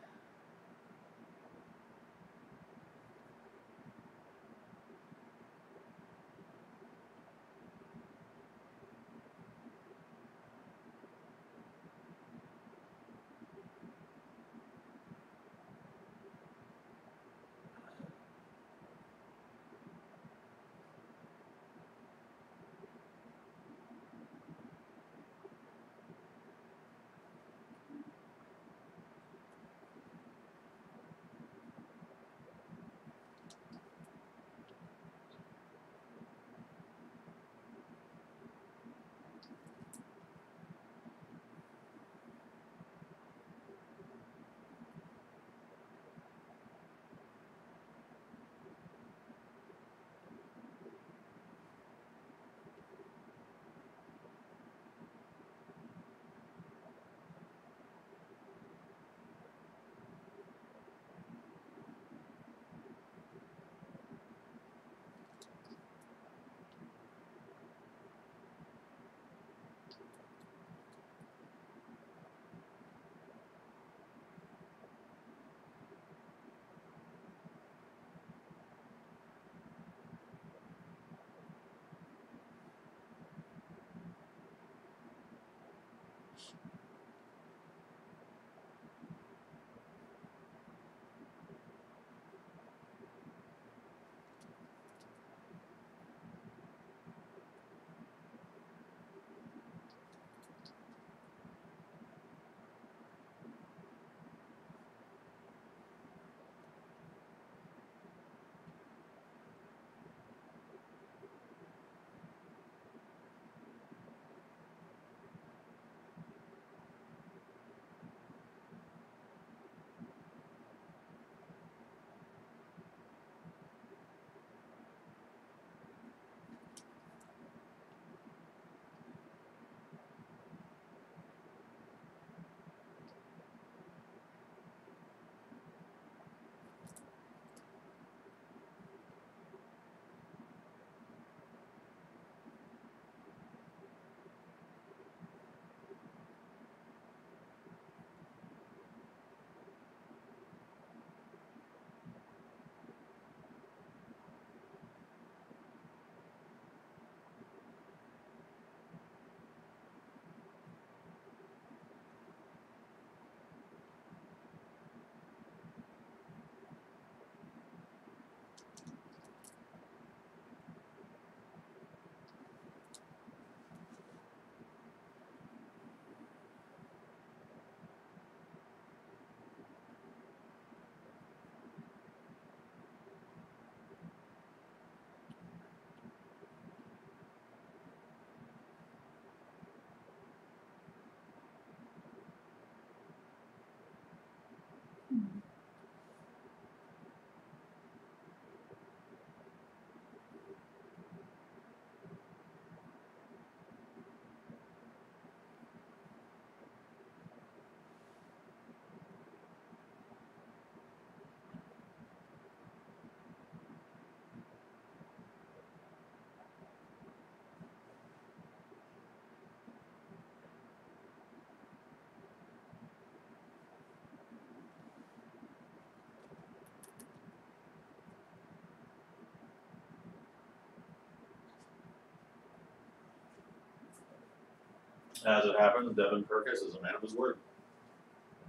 As it happens, Devin Perkis is a man of his word.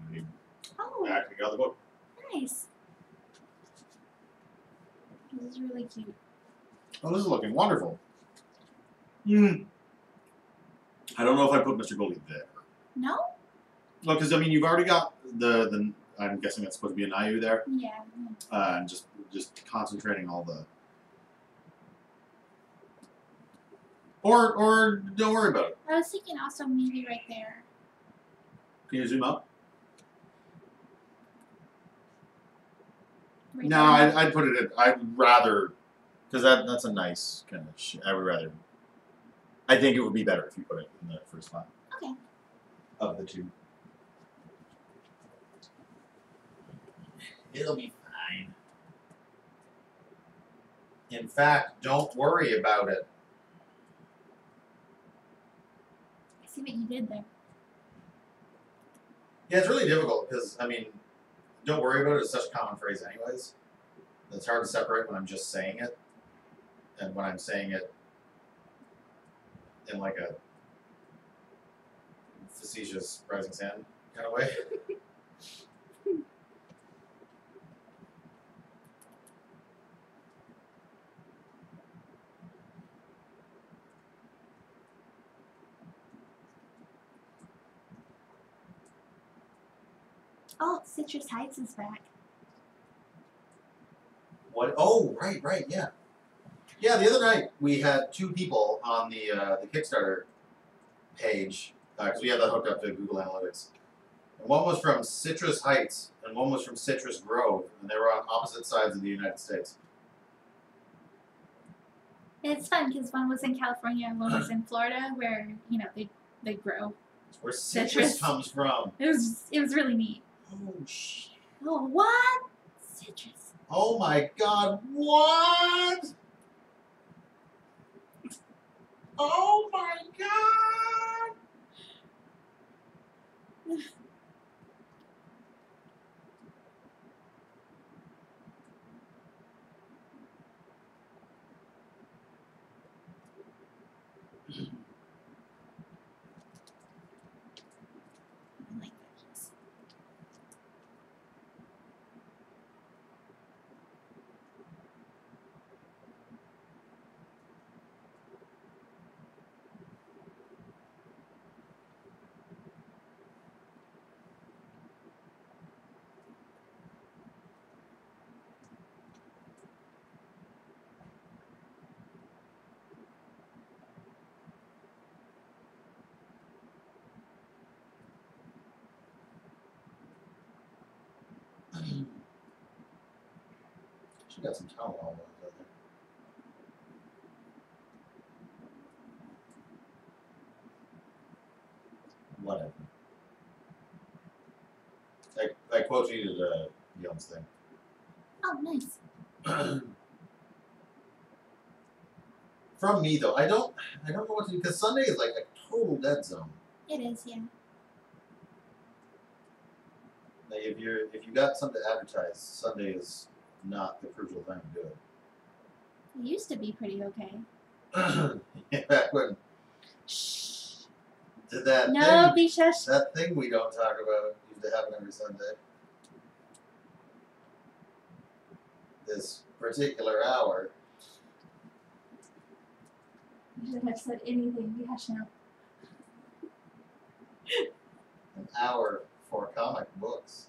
And he Oh, actually got the book. nice. This is really cute. Oh, this is looking wonderful. I don't know if I put Mr. Goldie there. No? Well, because I mean, you've already got the. I'm guessing that's supposed to be an IU there, Yeah. and just concentrating all the. Or don't worry about it. I was thinking also maybe right there. Can you zoom up? Right No, there. I'd put it in. I'd rather, because that's a nice kind of. I would rather. I think it would be better if you put it in the first spot. Okay. Of the two. It'll be fine. In fact, don't worry about it. I see what you did there. Yeah, it's really difficult because, I mean, don't worry about it is such a common phrase anyways. It's hard to separate when I'm just saying it and when I'm saying it in like a facetious Rising Sun kind of way. Oh, Citrus Heights is back. What? Oh, right, yeah. Yeah, the other night we had two people on the Kickstarter page because we had that hooked up to Google Analytics. And one was from Citrus Heights and one was from Citrus Grove, and they were on opposite sides of the United States. And it's fun because one was in California and one was in Florida, where they grow. Where citrus Citrus. comes from. It was really neat. Oh shit. Oh, what? Citrus. Oh my god, what? Oh my god! I like that piece. She got some towel all over there. Whatever. I quote tweeted Young's thing. Oh, nice. From me though, I don't know what to do because Sunday is like a total dead zone. It is, yeah. Like if you got something to advertise, Sunday is not the crucial time to do It used to be pretty okay. it. Back when Shh. did that No, thing, Bishash. that thing we don't talk about used to happen every Sunday. This particular hour. You should have said anything. Bihash now. An hour for comic books.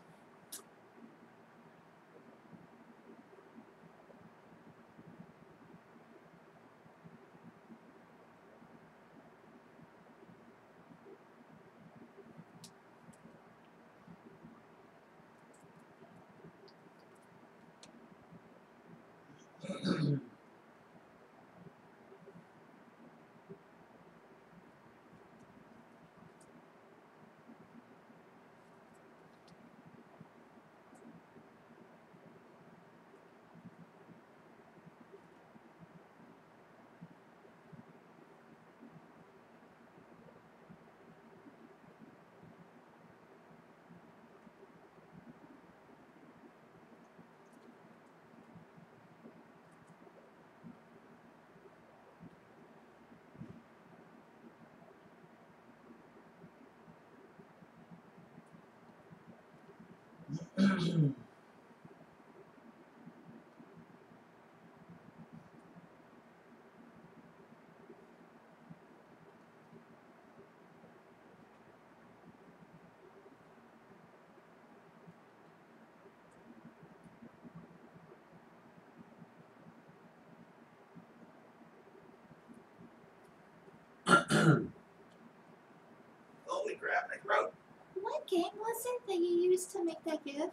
Holy crap, my throat. What game was it that you used to make that GIF?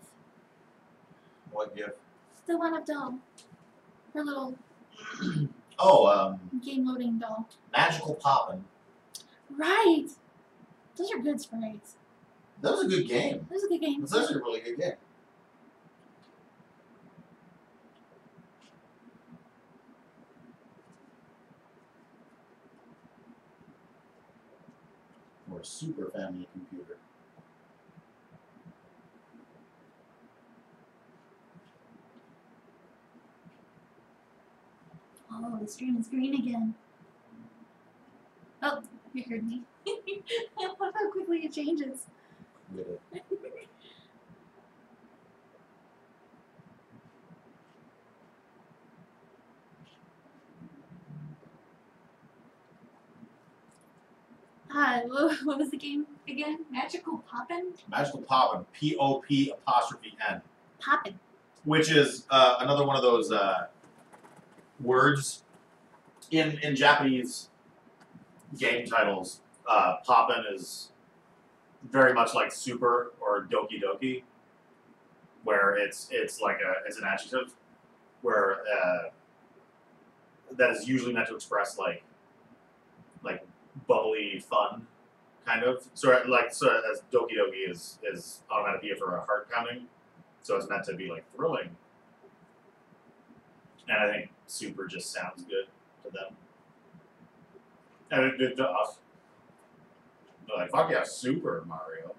What gift? The one of doll. Her little Oh, game loading doll. Magical Poppin'. Right! Those are good sprites. That was a good game. That was a good game. That's actually a really good game. Or a Super Family computer. Oh, the stream is green again. Oh, you heard me. I love how quickly it changes. With it. What was the game again? Magical Poppin'? Magical Poppin'. P-O-P''N. Poppin'. Which is another one of those words in Japanese game titles. Poppin' is very much like super or doki doki, where it's like it's an adjective, where that is usually meant to express like bubbly fun, kind of. So as doki doki is onomatopoeia for a heart pounding, so it's meant to be like thrilling. And I think super just sounds good to them. And it did to us. They're like, fuck yeah, Super Mario.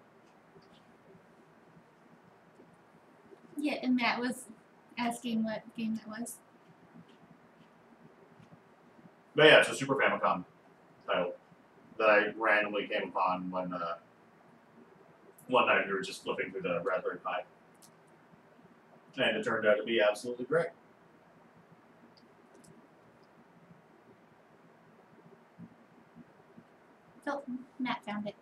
Yeah, and Matt was asking what game that was. But yeah, it's a Super Famicom title that I randomly came upon when one night we were just flipping through the Raspberry Pi. And it turned out to be absolutely great. So, Matt found it.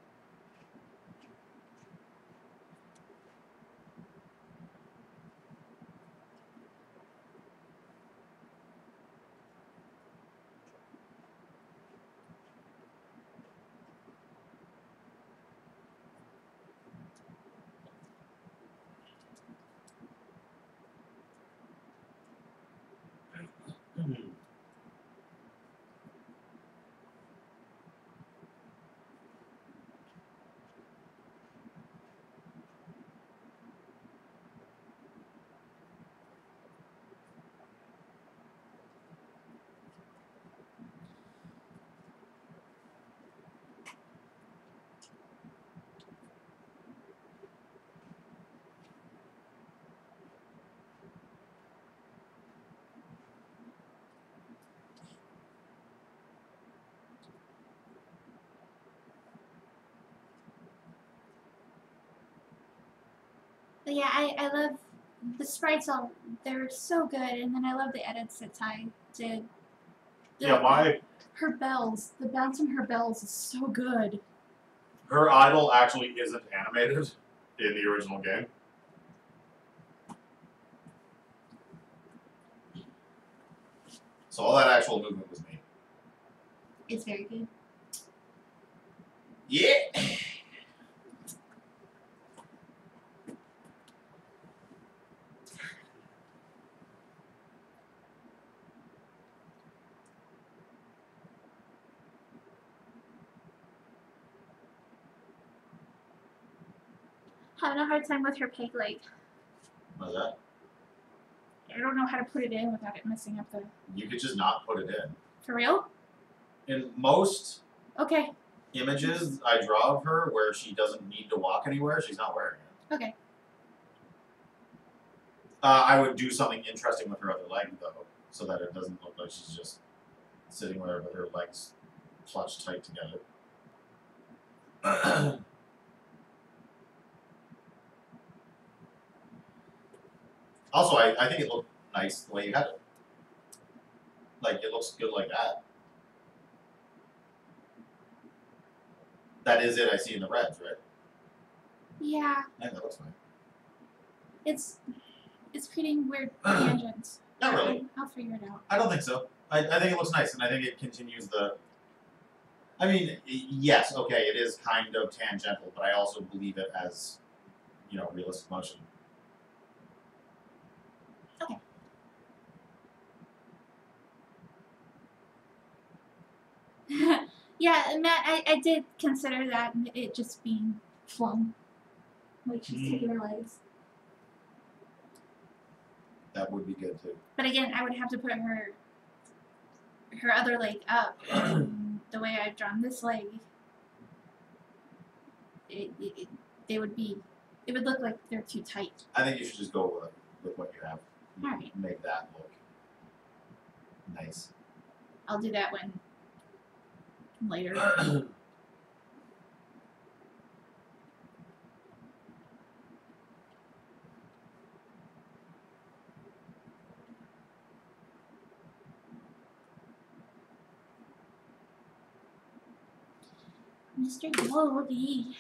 But yeah, I love the sprites. They're so good, and then I love the edits that Ty did. Her bells, the bounce in her bells is so good. Her idol actually isn't animated in the original game. So all that actual movement was me. It's very good. Yeah. Having a hard time with her peg leg. What's that? I don't know how to put it in without it messing up the. You could just not put it in. For real? In most Okay. images I draw of her where she doesn't need to walk anywhere, she's not wearing it. Okay. I would do something interesting with her other leg, though, so that it doesn't look like she's just sitting there with her legs clutched tight together. Also, I think it looked nice the way you had it. Like, it looks good like that. That is it I see in the reds, right? Yeah, Yeah, that looks fine. it's creating weird tangents. Not really. I'll figure it out. I don't think so. I think it looks nice, and I think it continues the. I mean, yes, okay, it is kind of tangential, but I also believe it as, realistic motion. Okay. Yeah, Matt, I did consider that it just being flung. Like she's taking her legs. That would be good too. But again, I would have to put her other leg up. And the way I've drawn this leg, it would look like they're too tight. I think you should just go with what you have. All right. Make that look nice. I'll do that one later. Mr. Goldie.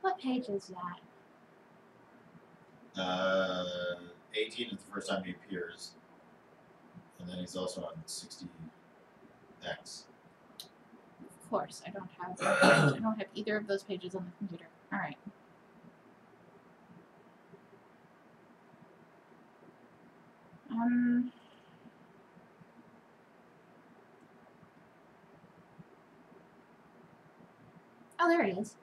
What page is that? 18 is the first time he appears, and then he's also on 60X. Of course, I don't have either of those pages on the computer. All right. Oh, there he is.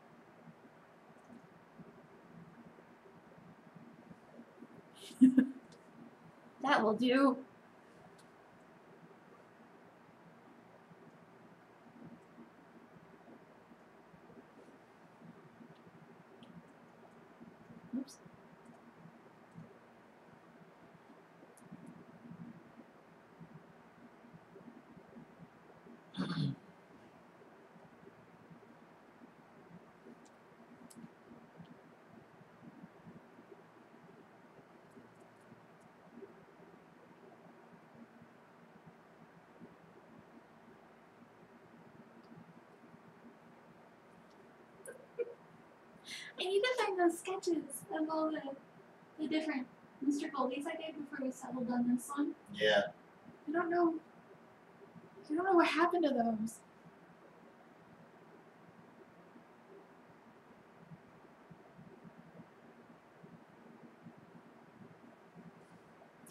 That will do. Oops. I need to find those sketches of all the different Mr. Goldies I did before we settled on this one. Yeah. I don't know what happened to those.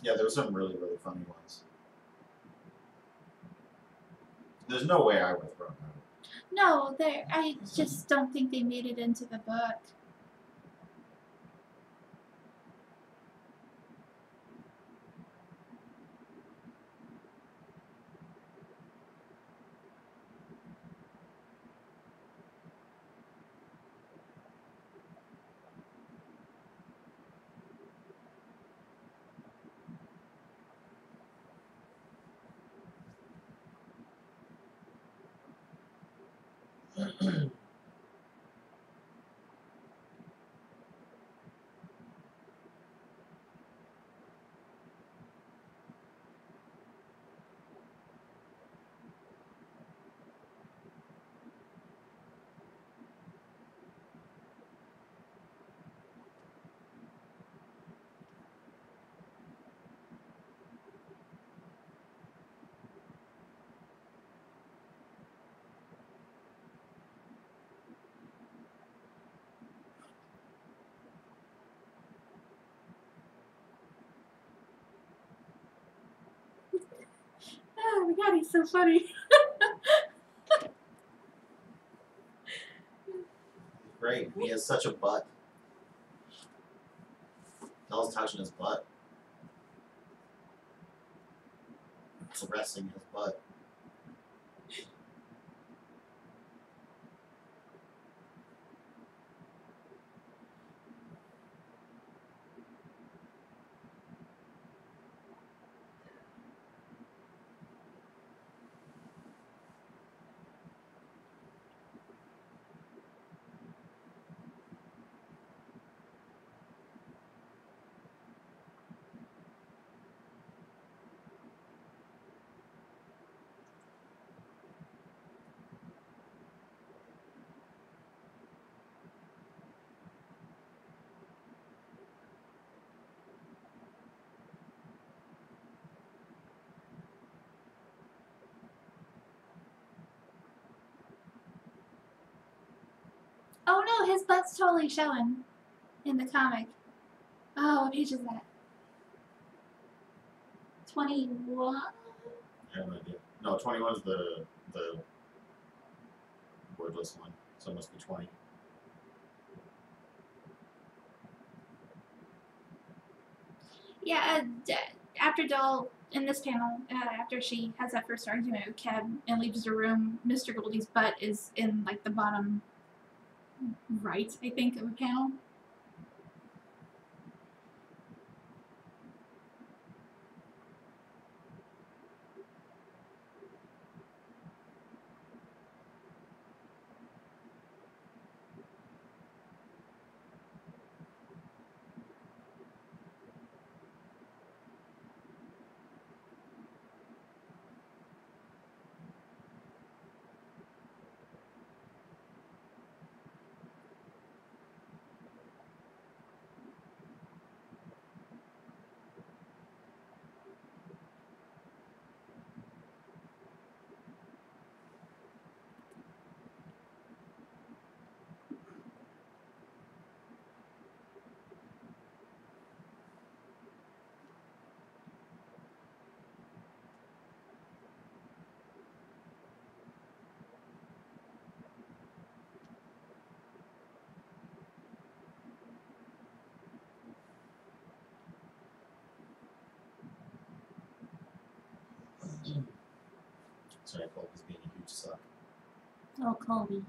Yeah, there were some really, really funny ones. There's no way I would have thrown them. No, I just don't think they made it into the book. Oh my god, he's so funny. Great. He has such a butt. Dell's touching his butt. Caressing his butt. his butt's totally showing in the comic. Oh, what page is that? 21? I have no idea. No, 21 is the wordless one, so it must be 20. Yeah, after Doll, in this panel, after she has that first argument with Keb and leaves the room, Mr. Goldie's butt is in, like, the bottom right, I think, of the panel. Sorry, Cole was being a huge suck. Oh, Colby.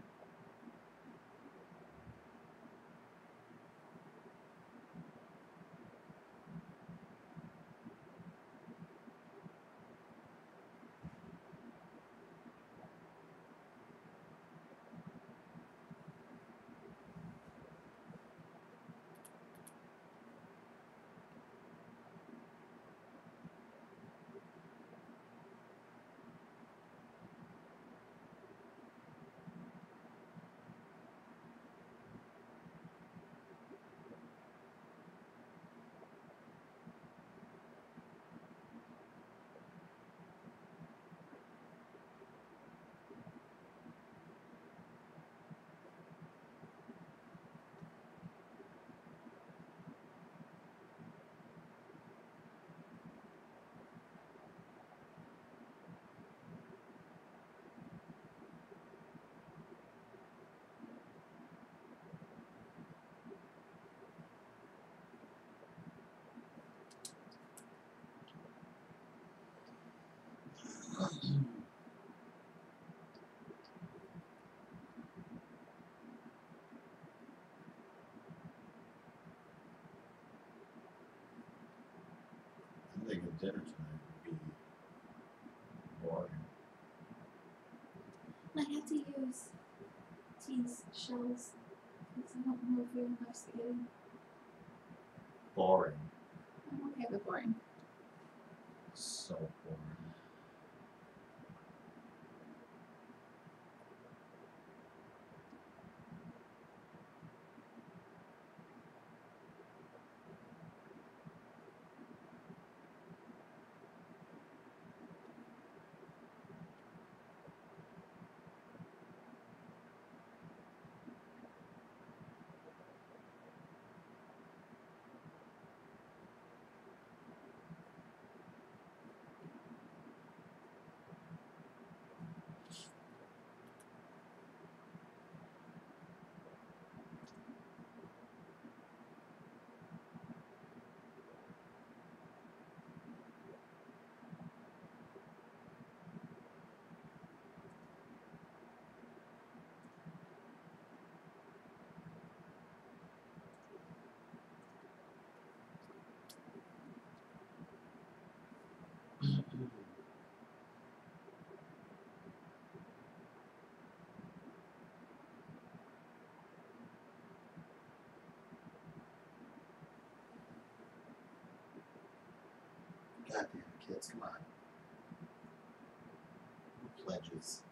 I think a dinner tonight would be boring. Might have to use these shells because I don't know very much spaghetti. Boring. I'm okay with boring. So boring. Goddamn kids, come on. Pledges.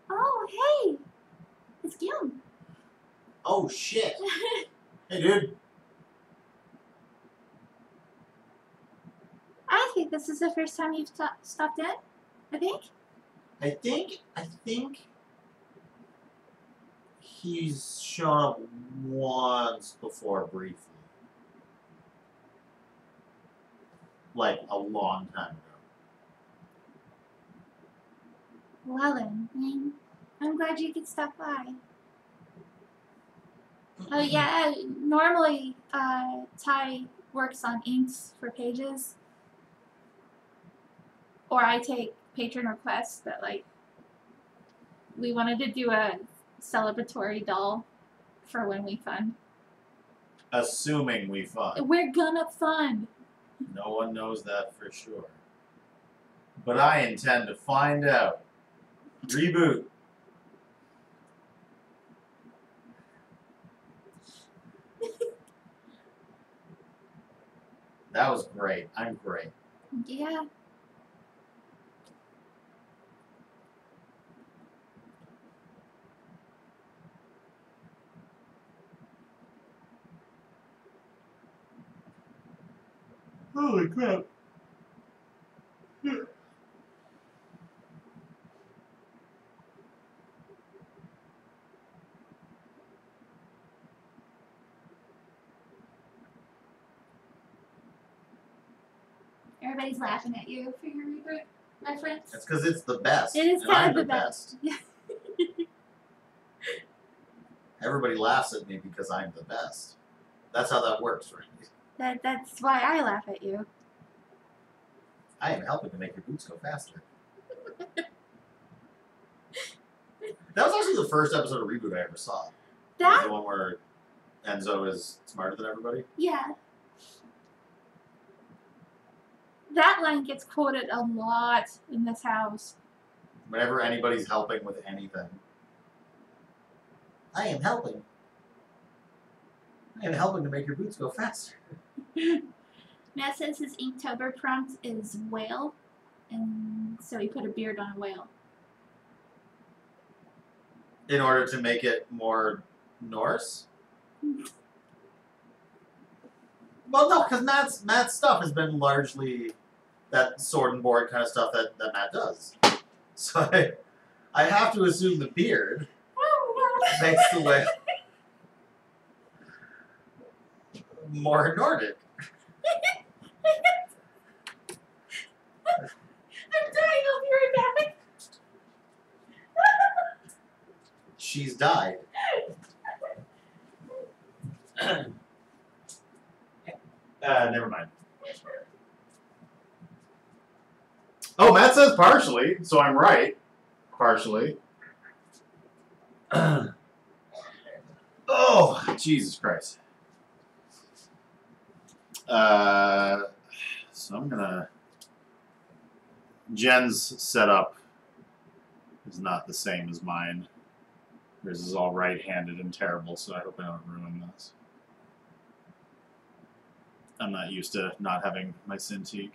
Oh, hey! It's Gil. Oh shit! Hey, dude. I think this is the first time you've stopped in. I think. I think he's shown up once before briefly. Like a long time ago. Well then, I'm glad you could stop by. Oh yeah, normally Ty works on inks for pages. Or I take patron requests, but like we wanted to do a celebratory doll for when we fund. Assuming we fund. We're gonna fund. No one knows that for sure. But I intend to find out. Reboot. That was great. I'm great. Yeah. Holy crap. Everybody's laughing at you for your reboot reference. That's because it's the best. It is and kind I'm of the best. Everybody laughs at me because I'm the best. That's how that works, right? That's why I laugh at you. I am helping to make your boots go faster. That was actually the first episode of Reboot I ever saw. It was That the one where Enzo is smarter than everybody. yeah. That line gets quoted a lot in this house. Whenever anybody's helping with anything. I am helping. I am helping to make your boots go faster. Matt says his Inktober prompt is whale, and so he put a beard on a whale. In order to make it more Norse? Well, no, because Matt's stuff has been largely that sword and board kind of stuff that Matt does. So I have to assume the beard makes the whale more Nordic. I'm dying. I'll be right back. She's died. Never mind. Oh, Matt says partially, so I'm right. Partially. Oh, Jesus Christ. So I'm gonna... Jen's setup is not the same as mine. Hers is all right-handed and terrible, so I hope I don't ruin this. I'm not used to not having my Cintiq.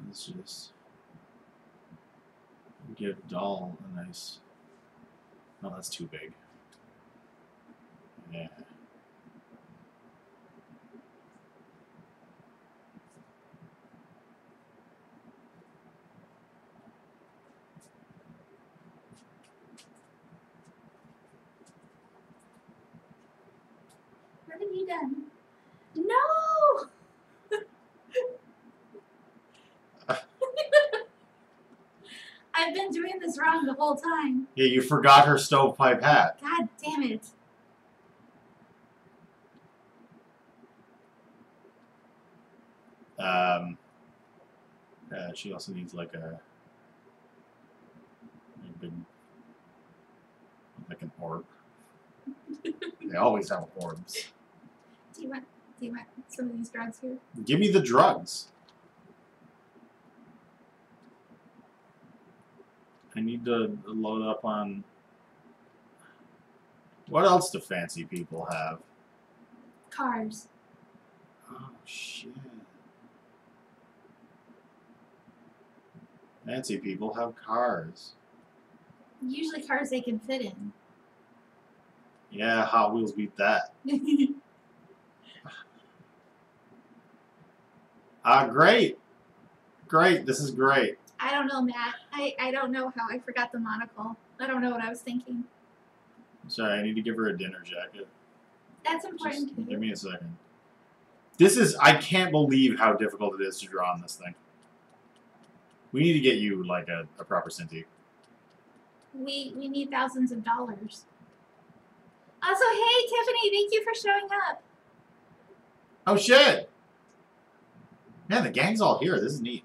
Let's just give doll a nice... Oh, that's too big. Yeah. What have you done? No! I've been doing this wrong the whole time. Yeah, you forgot her stovepipe hat. God damn it. She also needs like a big, like an orb. They always have orbs. Do you want some of these drugs here? Give me the drugs. I need to load up on... What else do fancy people have? Cars. Oh, shit. Fancy people have cars. Usually cars they can fit in. Yeah, Hot Wheels beat that. Great. Great. This is great. I don't know, Matt. I don't know how I forgot the monocle. I don't know what I was thinking. Sorry, I need to give her a dinner jacket. That's important Just to give you. me a second. This is, I can't believe how difficult it is to draw on this thing. We need to get you, like, a proper Cintiq. We need thousands of dollars. Also, hey Tiffany, thank you for showing up. Oh, shit! Man, the gang's all here. This is neat.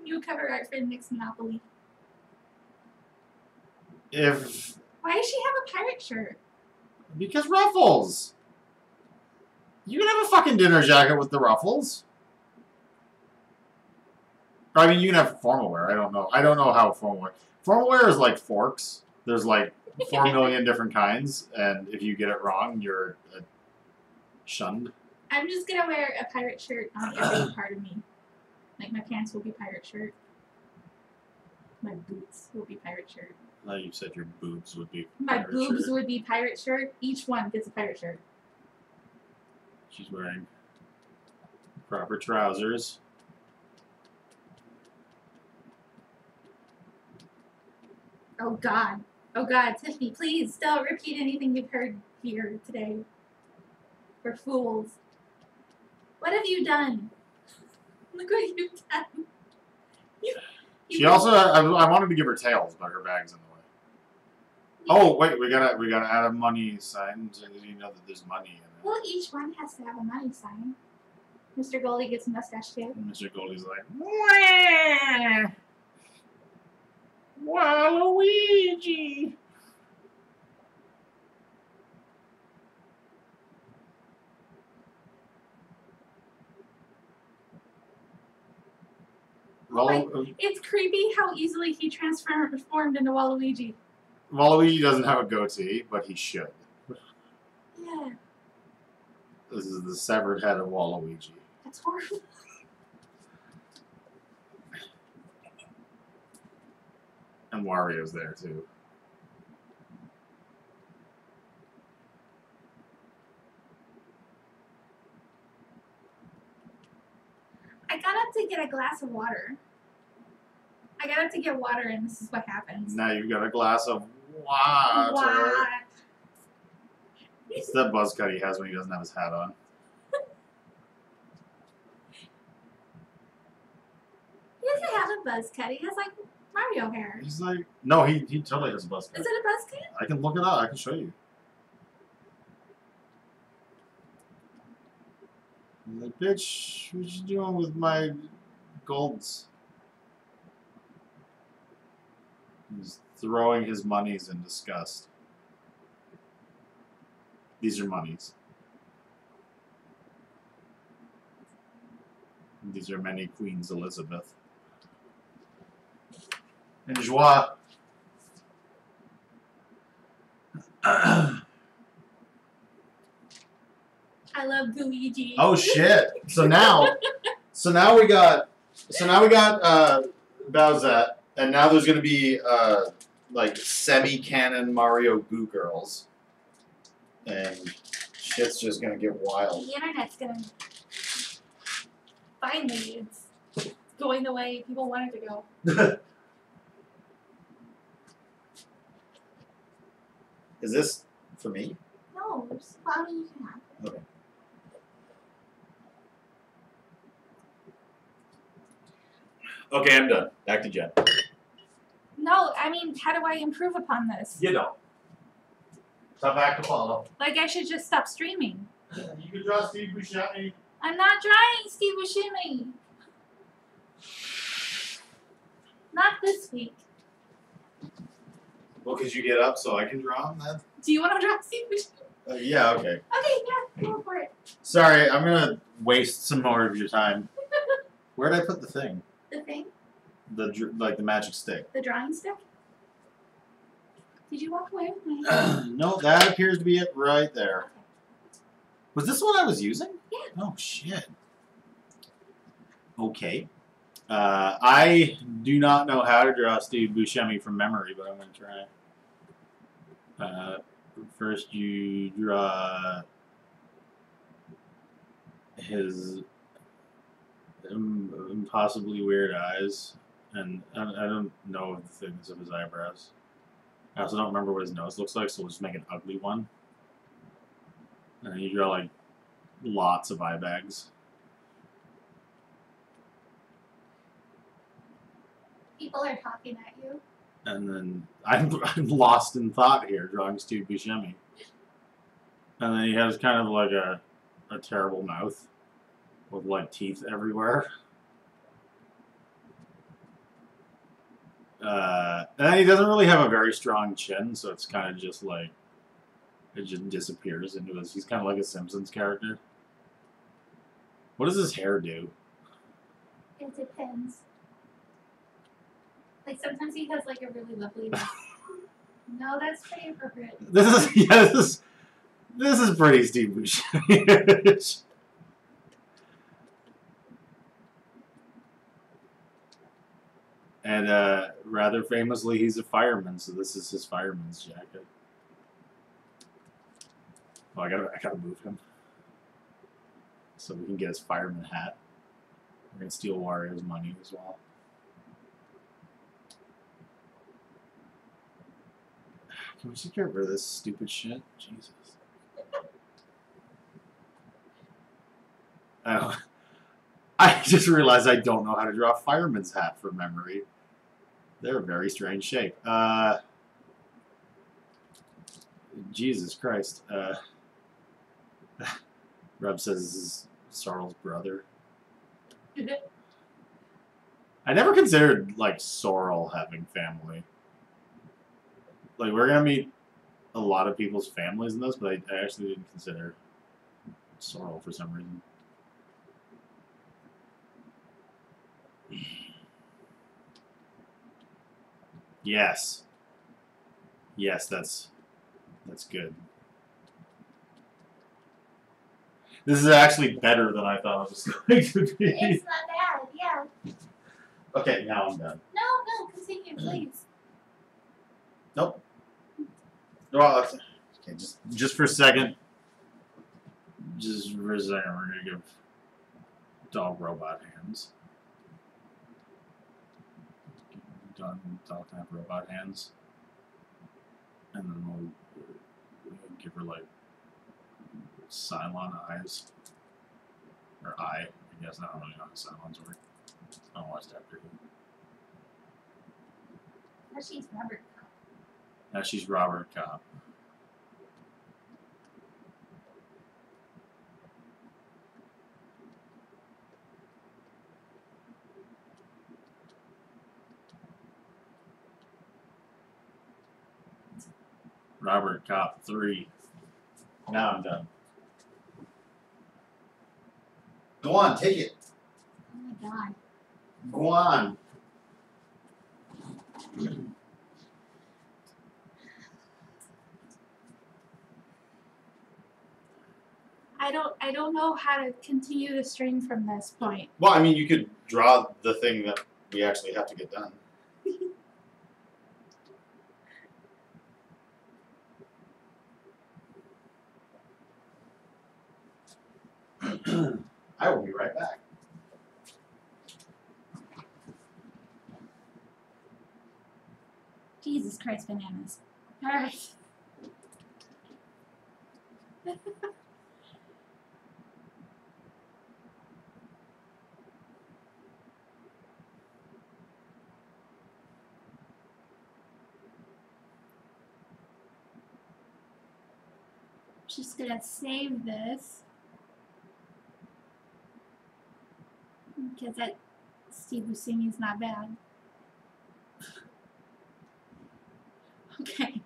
New cover art for Nick's Monopoly. If... Why does she have a pirate shirt? Because ruffles! You can have a fucking dinner jacket with the ruffles. Or, I mean, you can have formal wear. I don't know. I don't know how formal wear... Formal wear is like forks. There's like 4 million different kinds, and if you get it wrong, you're shunned. I'm just gonna wear a pirate shirt on every part of me. Like my pants will be pirate shirt. My boots will be pirate shirt. You said your boobs would be My pirate boobs shirt. would be pirate shirt. Each one gets a pirate shirt. She's wearing proper trousers. Oh God. Oh God, Tiffany, please don't repeat anything you've heard here today. We're fools. What have you done? Look what you've done. She also, I wanted to give her tails, but her bag's in the way. Oh wait, we gotta add a money sign. So you know that there's money in it. Well, each one has to have a money sign. Mr. Goldie gets a mustache too. And Mr. Goldie's like, wah! Waluigi! It's creepy how easily he transformed into Waluigi. Waluigi doesn't have a goatee, but he should. Yeah, This is the severed head of Waluigi. that's horrible. And Wario's there too. I got up to get a glass of water. I got up to get water, and this is what happens. Now you've got a glass of water. What? It's that buzz cut he has when he doesn't have his hat on. He doesn't have a buzz cut. He has like Mario hair. He's like, no, he totally has a buzz cut. Is it a buzz cut? I can look it up. I can show you. I'm like, bitch, what you doing with my golds? He's throwing his monies in disgust. These are monies. These are many Queens Elizabeth. And joie. I love Luigi. Oh shit! So now we got Bowsette, and now there's gonna be like semi-canon Mario Goo Girls, and shit's just gonna get wild. The internet's gonna finally it's going the way people want it to go. Is this for me? No, it's cloudy. You can have it. Okay. Okay, I'm done. Back to Jen. No, I mean, how do I improve upon this? You know. Tough act to follow. Like, I should just stop streaming. You can draw Steve Buscemi. I'm not drawing Steve Buscemi. Not this week. Well, could you get up so I can draw him then? Do you want to draw Steve Buscemi? Yeah, okay. Okay, yeah, go for it. Sorry, I'm gonna waste some more of your time. Where'd I put the thing? The thing? The magic stick. The drawing stick? Did you walk away with my... No, that appears to be it right there. Okay. Was this what I was using? Yeah. Oh, shit. Okay. I do not know how to draw Steve Buscemi from memory, but I'm going to try. First, you draw his impossibly weird eyes, and I don't know the thickness of his eyebrows. I also don't remember what his nose looks like, so we'll just make an ugly one. And then you draw like lots of eye bags. People are talking at you. And then I'm lost in thought here, drawing Steve Buscemi. And then he has kind of like a terrible mouth with like teeth everywhere. And he doesn't really have a very strong chin, so it's kind of just like it just disappears into his. He's kind of like a Simpsons character. What does his hair do? It depends. Like sometimes he has like a really lovely. No, that's pretty appropriate. This is pretty Steve Buscemi. And rather famously, he's a fireman, so this is his fireman's jacket. Oh, I gotta move him so we can get his fireman hat. We're gonna steal Wario's money as well. Can we just get rid of this stupid shit? Jesus. I just realized I don't know how to draw a fireman's hat from memory. They're a very strange shape. Jesus Christ. Reb says this is Sorrel's brother. I never considered, like, Sorrel having family. Like, we're gonna meet a lot of people's families in this, but I actually didn't consider Sorrel for some reason. Yes. Yes, that's good. This is actually better than I thought it was going to be. It's not bad, yeah. Okay, now I'm done. No, continue, please. Nope. Well, okay, just for a second. Just for a second, we're gonna give dog robot hands. Dog to have robot hands, and then we'll give her like Cylon eyes, or eye. I guess I don't really know how Cylons work. I don't watch that pretty. Now she's Robert Cobb. Now she's Robert Cobb. Robert Cop 3. Now I'm done. Go on, take it. Oh my god. Go on. I don't know how to continue the stream from this point. Well, I mean, you could draw the thing that we actually have to get done. I will be right back. Jesus Christ, bananas. Alright. Just gonna save this. Because that Steve Buscemi is not bad. Okay.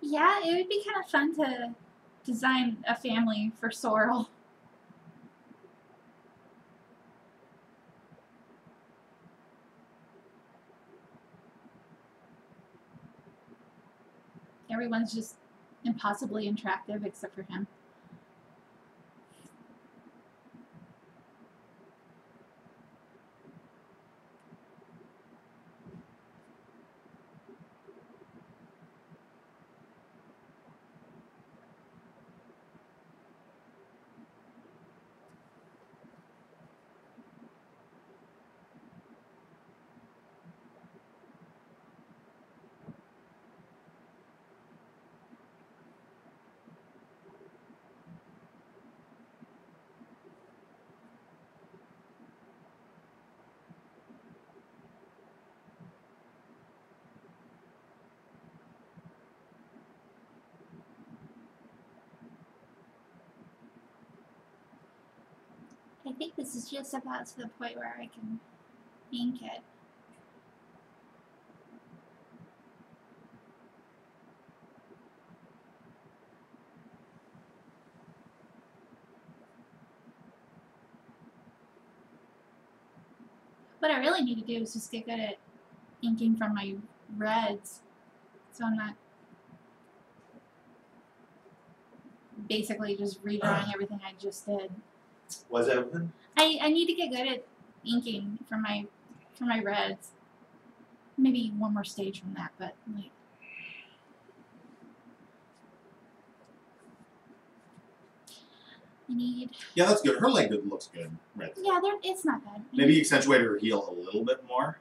Yeah, it would be kind of fun to design a family for Sorrel. Everyone's just impossibly attractive except for him. I think this is just about to the point where I can ink it. What I really need to do is just get good at inking from my reds, so I'm not basically just redrawing everything I just did. Was that open? I need to get good at inking from my reds. Maybe one more stage from that, but like I need. Yeah, that's good. Her leg looks good. Right. Yeah, it's not bad. Maybe accentuate her heel a little bit more.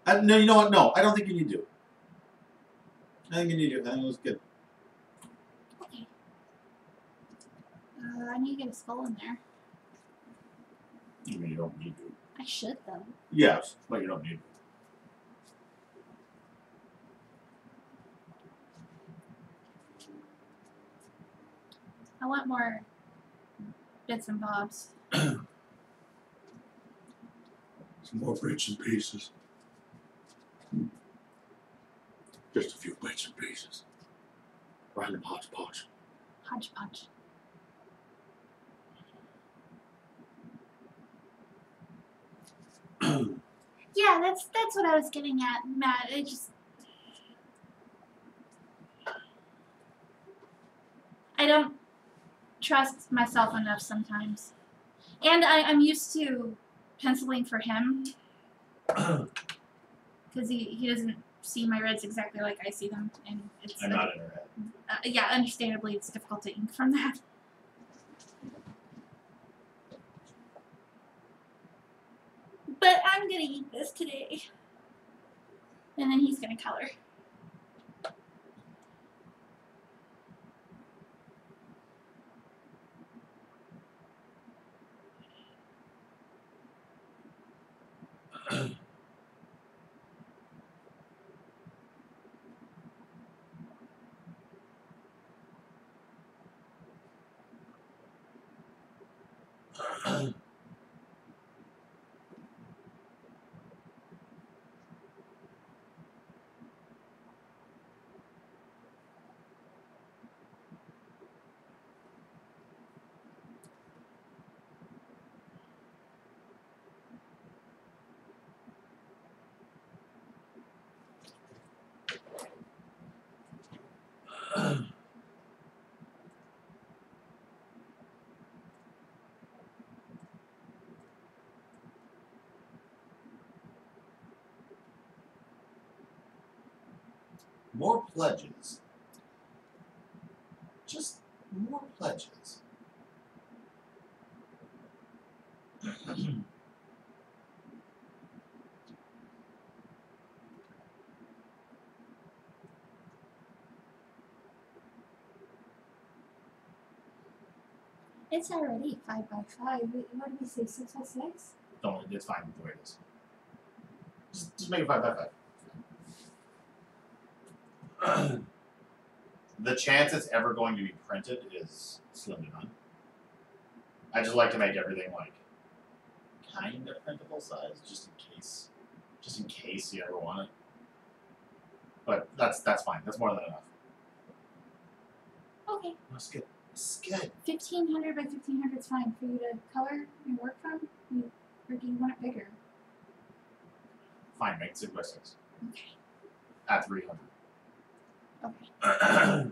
No, you know what? No, I don't think you need to. I think you need to. I think it was good. Okay. I need to get a skull in there. I mean, you don't need to. I should though. Yes, but you don't need to. I want more bits and bobs. Some more bits and pieces. Just a few bits and pieces. Random hodgepodge. Hodgepodge. Yeah, that's what I was getting at, Matt. It just I don't trust myself enough sometimes. And I'm used to penciling for him because he doesn't see my reds exactly like I see them, and it's I'm not in her head. yeah, understandably it's difficult to ink from that. But I'm gonna ink this today, and then he's gonna color. More pledges. Just more pledges. It's already 5 by 5. What did we say? 6 by 6? Don't. It's fine the way it is. Just make it 5 by 5. The chance it's ever going to be printed is slim to none. I just like to make everything like kind of printable size, just in case you ever want it. But that's fine. That's more than enough. Okay. That's good. It's good. 1500 by 1500 is fine for you to color and work from? Or do you want it bigger? Fine, make it 6 by 6 Okay. at 300. Okay.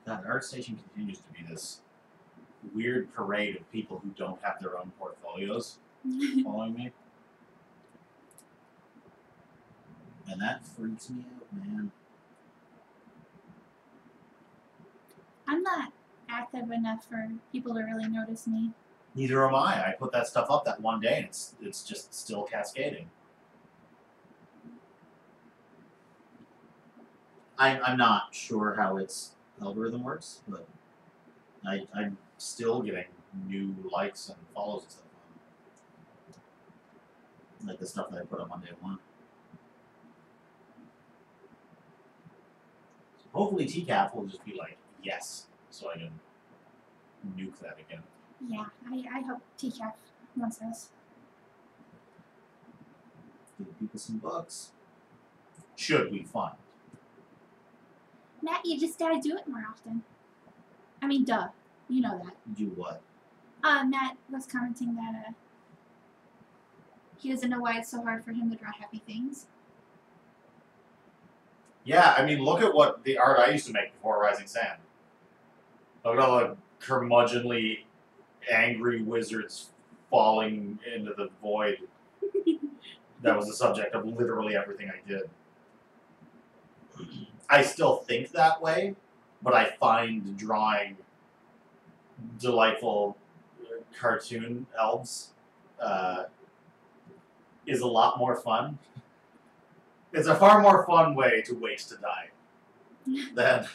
God, Art Station continues to be this weird parade of people who don't have their own portfolios following me. And that freaks me out, man. I'm not active enough for people to really notice me. Neither am I. I put that stuff up that one day and it's just still cascading. I'm not sure how its algorithm works, but I'm still getting new likes and follows and stuff. Like the stuff that I put up on day one. So hopefully TCAF will just be like, yes, so I can nuke that again. Yeah, I hope TCAF wants us. Give people some bucks. Should we find? Matt, you just gotta do it more often. I mean, duh. You know that. Do what? Matt was commenting that, he doesn't know why it's so hard for him to draw happy things. Yeah, I mean, look at what the art I used to make before Rising Sand. Look at all the curmudgeonly, angry wizards falling into the void. That was the subject of literally everything I did. I still think that way, but I find drawing delightful cartoon elves is a lot more fun. It's a far more fun way to waste a die than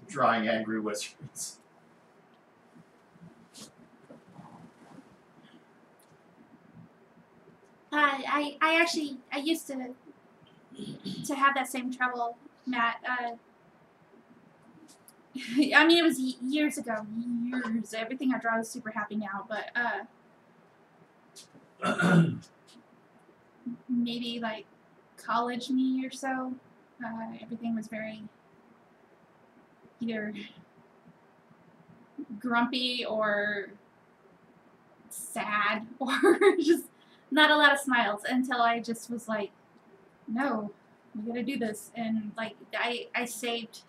drawing angry wizards. I used to have that same trouble, Matt. I mean, it was years ago. Years. Everything I draw is super happy now, but maybe like college me or so. Everything was very either grumpy or sad or just not a lot of smiles until I just was like, no, we gotta do this. And like I saved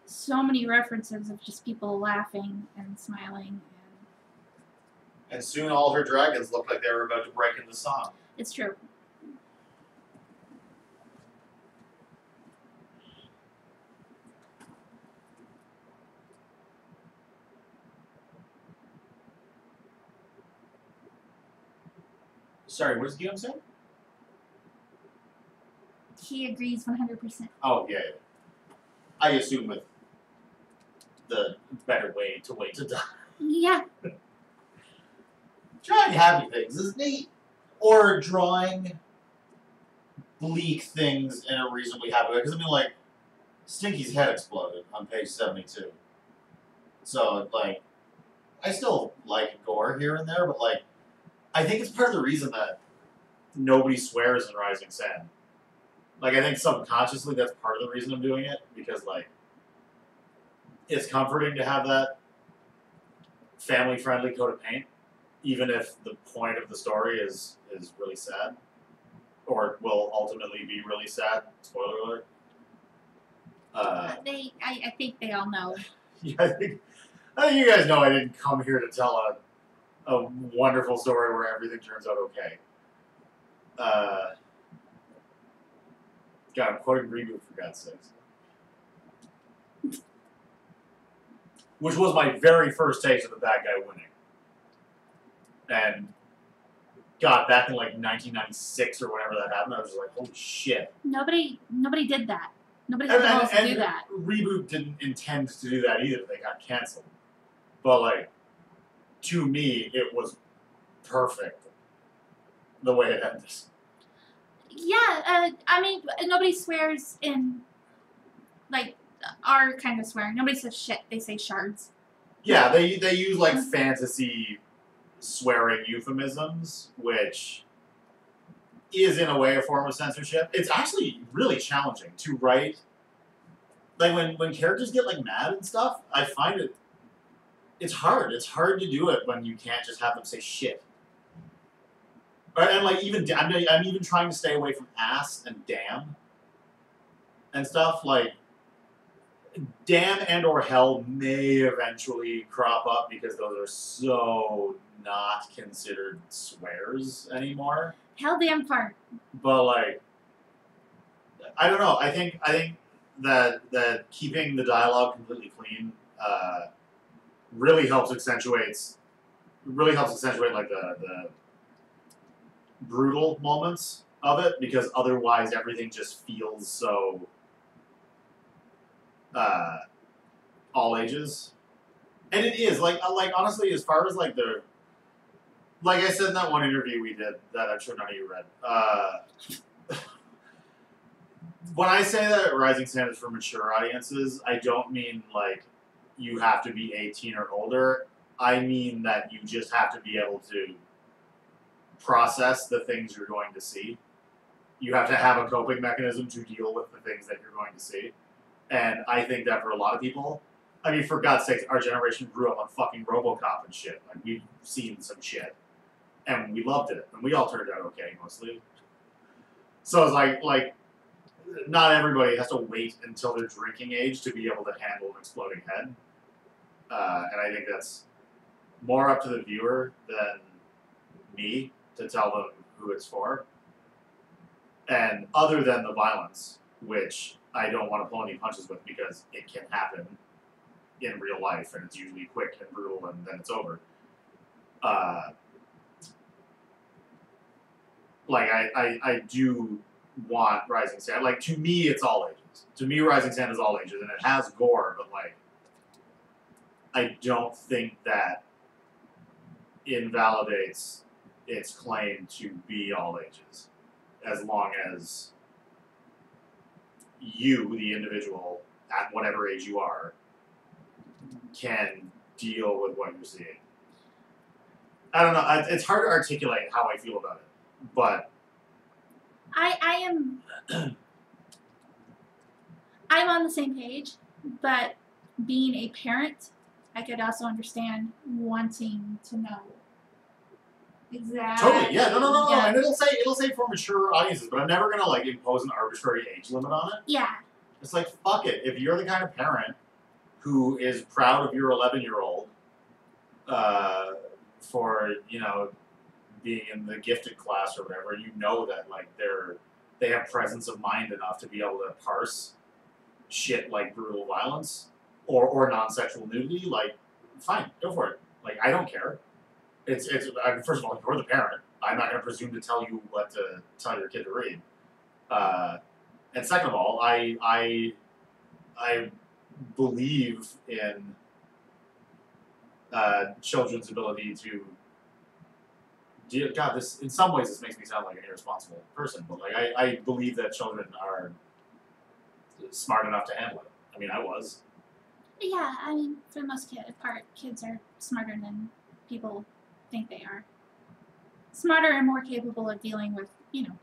so many references of just people laughing and smiling. And soon all her dragons looked like they were about to break into song. It's true. Sorry, what does Guillaume say? He agrees 100%. Oh, yeah. I assume with the better way to wait to die. Yeah. Drawing happy things is neat. Or drawing bleak things in a reasonably happy way. Because I mean, like, Stinky's head exploded on page 72. So, like, I still like gore here and there, but, like, I think it's part of the reason that nobody swears in Rising Sand. Like, I think subconsciously that's part of the reason I'm doing it, because, like, it's comforting to have that family-friendly coat of paint, even if the point of the story is really sad, or will ultimately be really sad. Spoiler alert. I think they all know. Yeah, I think you guys know I didn't come here to tell a wonderful story where everything turns out okay. God, I'm quoting Reboot for God's sakes. Which was my very first taste of the bad guy winning. And God, back in like 1996 or whenever that happened, I was just like, holy shit. Nobody did that. Nobody had the balls to do that. Reboot didn't intend to do that either. They got canceled. But like, to me, it was perfect the way it ended. Yeah, I mean, nobody swears in, like, our kind of swearing. Nobody says shit. They say shards. Yeah, they use like fantasy swearing euphemisms, which is in a way a form of censorship. It's actually really challenging to write. Like when characters get like mad and stuff, I find it's hard. It's hard to do it when you can't just have them say shit. Right, and like even I'm even trying to stay away from ass and damn and stuff. Like damn and or hell may eventually crop up because those are so not considered swears anymore. Hell damn fart. But like, I don't know. I think that keeping the dialogue completely clean really helps accentuate like the brutal moments of it, because otherwise everything just feels so all ages. And it is like honestly, as far as like the, like I said in that one interview we did that I'm sure none of you read, when I say that Rising Sun is for mature audiences, I don't mean like you have to be 18 or older. I mean that you just have to be able to process the things you're going to see. You have to have a coping mechanism to deal with the things that you're going to see. And I think that for a lot of people, I mean, for God's sakes, our generation grew up on fucking RoboCop and shit. Like, we've seen some shit. And we loved it. And we all turned out okay, mostly. So it's like, not everybody has to wait until their drinking age to be able to handle an exploding head. And I think that's more up to the viewer than me to tell them who it's for. And other than the violence, which I don't want to pull any punches with because it can happen in real life and it's usually quick and brutal and then it's over. Like, I do want Rising Sand. Like, to me, it's all ages. To me, Rising Sand is all ages, and it has gore, but, like, I don't think that invalidates its claim to be all ages, as long as you, the individual, at whatever age you are, can deal with what you're seeing. I don't know. It's hard to articulate how I feel about it, but I'm on the same page, but being a parent, I could also understand wanting to know exactly. totally, yeah, no, Yeah. and it'll say for mature audiences, but I'm never gonna like impose an arbitrary age limit on it. Yeah. It's like, fuck it. If you're the kind of parent who is proud of your 11-year-old for, you know, being in the gifted class or whatever, you know that like they have presence of mind enough to be able to parse shit like brutal violence or non-sexual nudity, like, fine, go for it. Like, I don't care. It's first of all, you're the parent. I'm not going to presume to tell you what to tell your kid to read. And second of all, I believe in children's ability to. God, this in some ways this makes me sound like an irresponsible person, but like I believe that children are smart enough to handle it. I mean, I was. Yeah, I mean, for the most part, kids are smarter than people think they are. Smarter and more capable of dealing with, you know,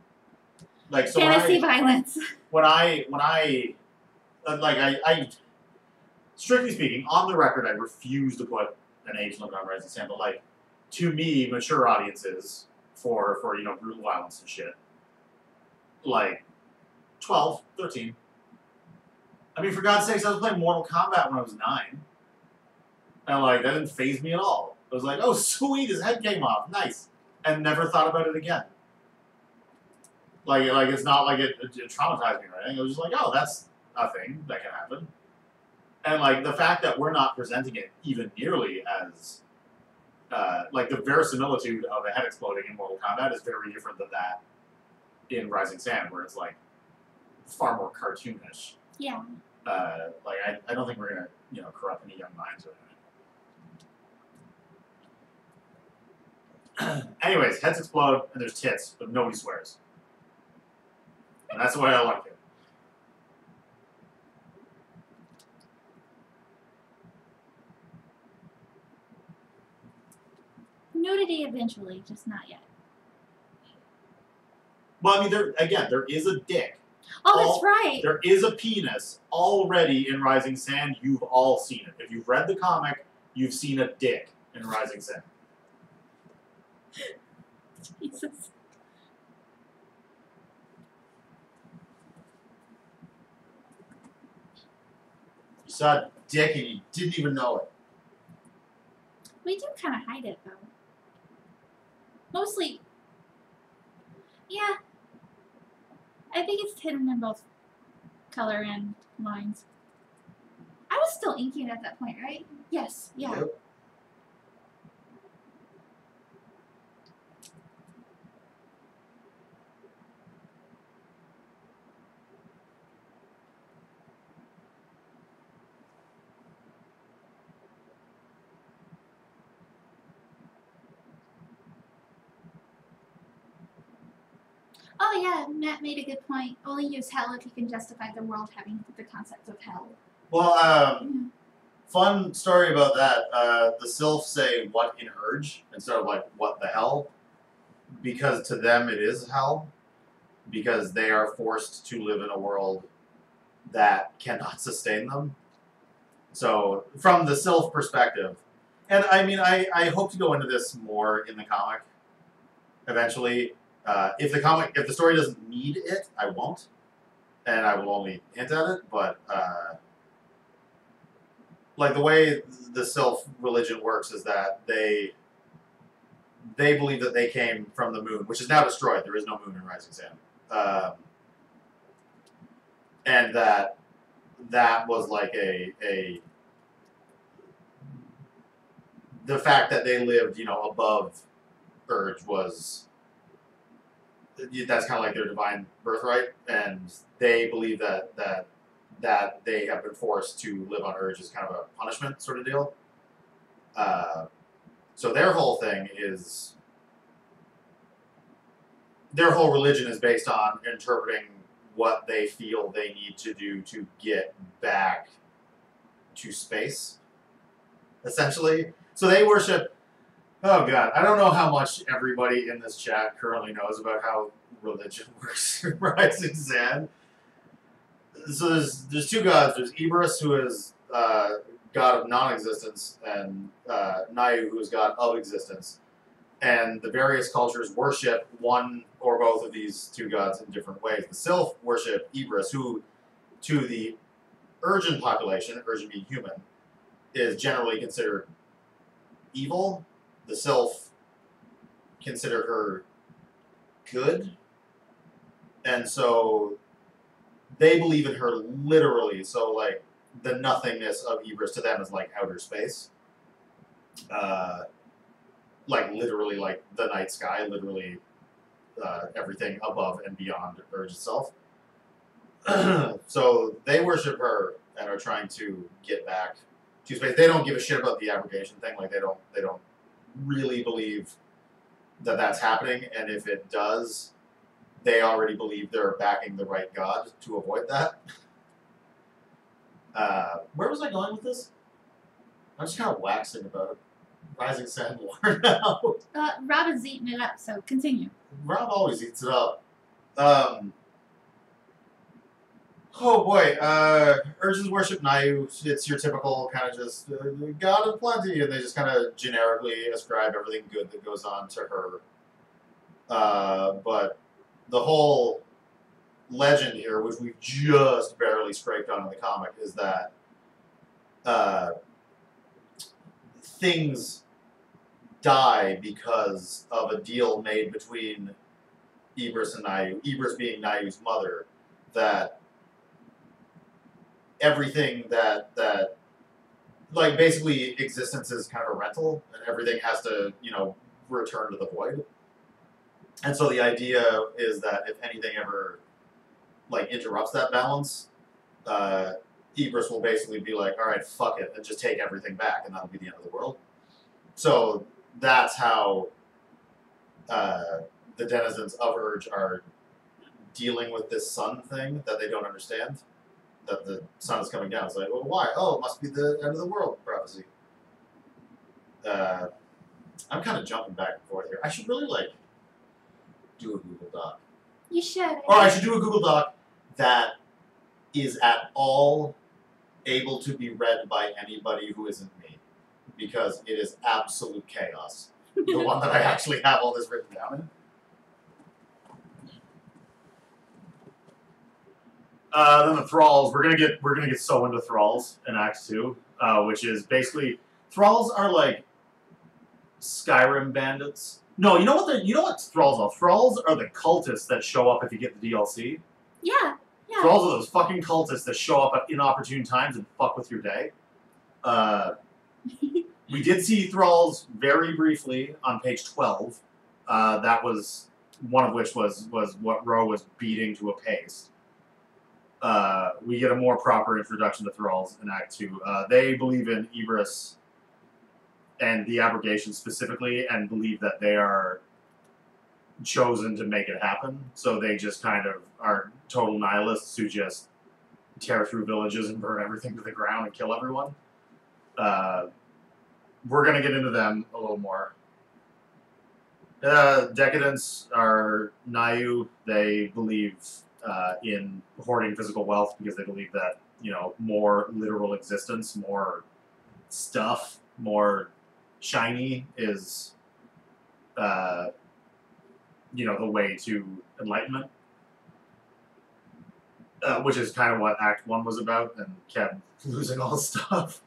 Like, so fantasy violence. when I strictly speaking, on the record, I refuse to put an age limit on Rising Sand, but like, to me, mature audiences for brutal violence and shit, like 12, 13. I mean, for God's sakes, I was playing Mortal Kombat when I was 9. And like, that didn't faze me at all. I was like, oh sweet, his head came off, nice. And never thought about it again. Like it's not like it traumatized me or anything. It was just like, oh, that's a thing that can happen. And like the fact that we're not presenting it even nearly as like the verisimilitude of a head exploding in Mortal Kombat is very different than that in Rising Sand, where it's like far more cartoonish. Yeah. Like I don't think we're gonna corrupt any young minds or anything. Anyways, heads explode and there's tits, but nobody swears. And that's the way I like it. Nudity eventually, just not yet. Well, I mean, there is a dick. Oh, that's right. There is a penis already in Rising Sand. You've all seen it. If you've read the comic, you've seen a dick in Rising Sand. Jesus. You saw a dick and you didn't even know it. We do kind of hide it, though. Mostly. Yeah. I think it's hidden in both color and lines. I was still inking at that point, right? Yes. Yeah. Yep. Oh yeah, Matt made a good point. Only use hell if you can justify the world having the concept of hell. Well, fun story about that. The Sylphs say "what in Urge" instead of like "what the hell," because to them it is hell, because they are forced to live in a world that cannot sustain them. So, from the Sylph perspective, and I mean, I hope to go into this more in the comic eventually. If the story doesn't need it, I won't, and I will only hint at it. But like the way the Sylph religion works is that they believe that they came from the moon, which is now destroyed. There is no moon in Rising Sand, and that was like the fact that they lived, above Urge was. That's kind of like their divine birthright, and they believe that they have been forced to live on Urge as kind of a punishment sort of deal. So their whole thing is, their whole religion is based on interpreting what they feel they need to do to get back to space, essentially. So they worship. Oh god, I don't know how much everybody in this chat currently knows about how religion works in Rising Sand. So there's two gods. There's Ibris, who is god of non-existence, and Nayu, who is god of existence. And the various cultures worship one or both of these two gods in different ways. The Sylph worship Ibris, who, to the Urgent population, Urgent being human, is generally considered evil. The Sylph consider her good, and so they believe in her literally. So, like, the nothingness of Ibris to them is like outer space, like literally, like the night sky, literally everything above and beyond Urge itself. So they worship her and are trying to get back to space. They don't give a shit about the abrogation thing. Like, they don't really believe that that's happening, and if it does, they already believe they're backing the right god to avoid that. Where was I going with this? I'm just kind of waxing about Rising Sand lore now. Robin's eating it up, so continue. Rob always eats it up. Oh boy, urges worship Nayu. It's your typical kind of just god of plenty, and they just kind of generically ascribe everything good that goes on to her. But the whole legend here, which we've just barely scraped on in the comic, is that things die because of a deal made between Ibris and Nayu. Ibris being Nayu's mother, that everything that like basically existence is kind of a rental, and everything has to return to the void. And so the idea is that if anything ever like interrupts that balance, Ibris will basically be like, all right, fuck it, and just take everything back, and that'll be the end of the world. So that's how the denizens of Urge are dealing with this sun thing that they don't understand. That the sun is coming down. It's like, well, why? Oh, it must be the end of the world prophecy. I'm kind of jumping back and forth here. I should really do a Google Doc. You should. Or I should do a Google Doc that is at all able to be read by anybody who isn't me, because it is absolute chaos. The one that I actually have all this written down in. Then the Thralls. We're gonna get so into Thralls in Act 2, which is basically Thralls are like Skyrim bandits. No, you know what Thralls are? Thralls are the cultists that show up if you get the DLC. Yeah. Yeah. Thralls are those fucking cultists that show up at inopportune times and fuck with your day. We did see Thralls very briefly on page 12. That was one of which was what Ro was beating to a paste. We get a more proper introduction to Thralls in Act 2. They believe in Ibris and the abrogation specifically, and believe that they are chosen to make it happen. So they just kind of are total nihilists who just tear through villages and burn everything to the ground and kill everyone. We're going to get into them a little more. Decadents are Nayu. They believe in hoarding physical wealth because they believe that, more literal existence, more stuff, more shiny is, the way to enlightenment. Which is kind of what Act 1 was about, and Keb losing all his stuff.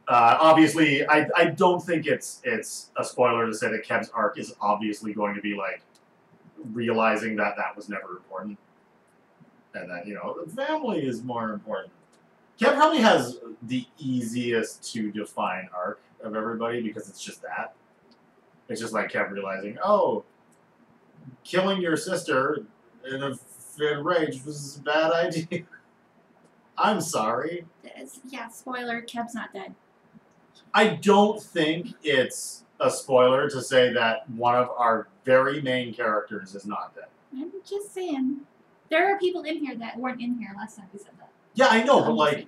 Obviously, I don't think it's a spoiler to say that Keb's arc is obviously going to be like realizing that was never important, and that the family is more important. Keb probably has the easiest to define arc of everybody because it's just that. It's just like Keb realizing, oh, killing your sister in a fit of rage was a bad idea. I'm sorry. Yeah, spoiler, Keb's not dead. I don't think it's a spoiler to say that one of our very main characters is not dead. I'm just saying. There are people in here that weren't in here last time we said that. Yeah, I know, So but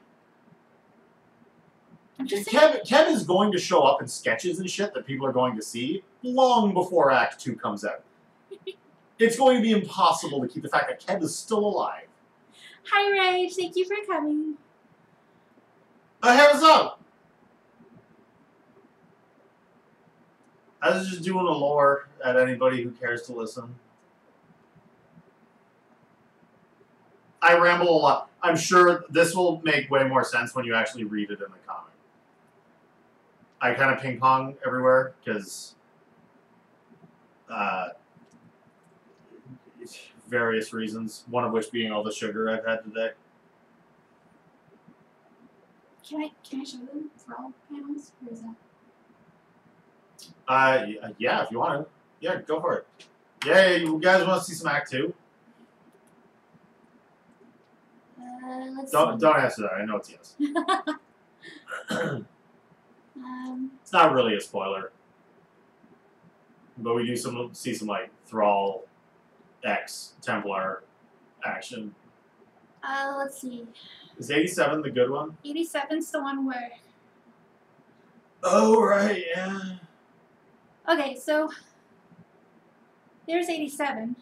I'm just saying. Keb is going to show up in sketches and shit that people are going to see long before Act 2 comes out. It's going to be impossible to keep the fact that Keb is still alive. Hi, Rage. Thank you for coming. Heads up! I was just doing a lore at anybody who cares to listen. I ramble a lot. I'm sure this will make way more sense when you actually read it in the comic. I kind of ping pong everywhere because various reasons, one of which being all the sugar I've had today. Can I show them Thrall panels? Or is that? Yeah, if you want to. Yeah, go for it. Yeah, you guys want to see some Act 2? Let's Don't see. answer that. I know it's yes. It's not really a spoiler, but we do see some like Thrall X Templar action. Let's see. Is 87 the good one? 87's the one where. Oh right, yeah. Okay, so there's 87.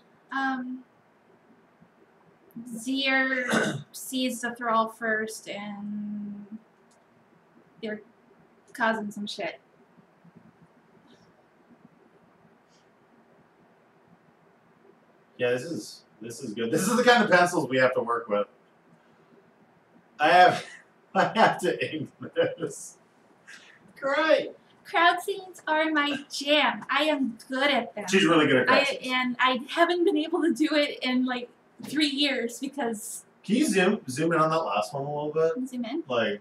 Zier sees the thrall first, and they're causing some shit. Yeah, this is good. This is the kind of pencils we have to work with. I have to ink this. Great. Crowd scenes are my jam. I am good at them. She's really good at pencils. And I haven't been able to do it in like 3 years because. Can you zoom in on that last one a little bit? Zoom in. Like,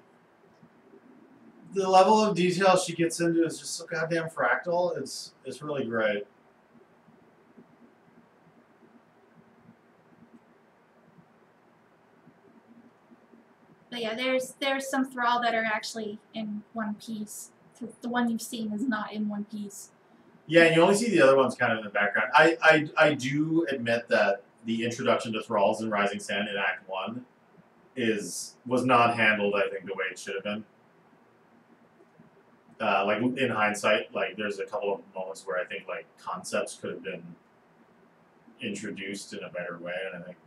the level of detail she gets into is just so goddamn fractal. It's really great. But yeah, there's some thrall that are actually in one piece. Because the one you've seen is not in one piece. Yeah, and you only see the other ones kind of in the background. I do admit that the introduction to thralls in Rising Sand in Act 1 was not handled, I think, the way it should have been. Like, in hindsight, like, there's a couple of moments where I think, like, concepts could have been introduced in a better way, and I think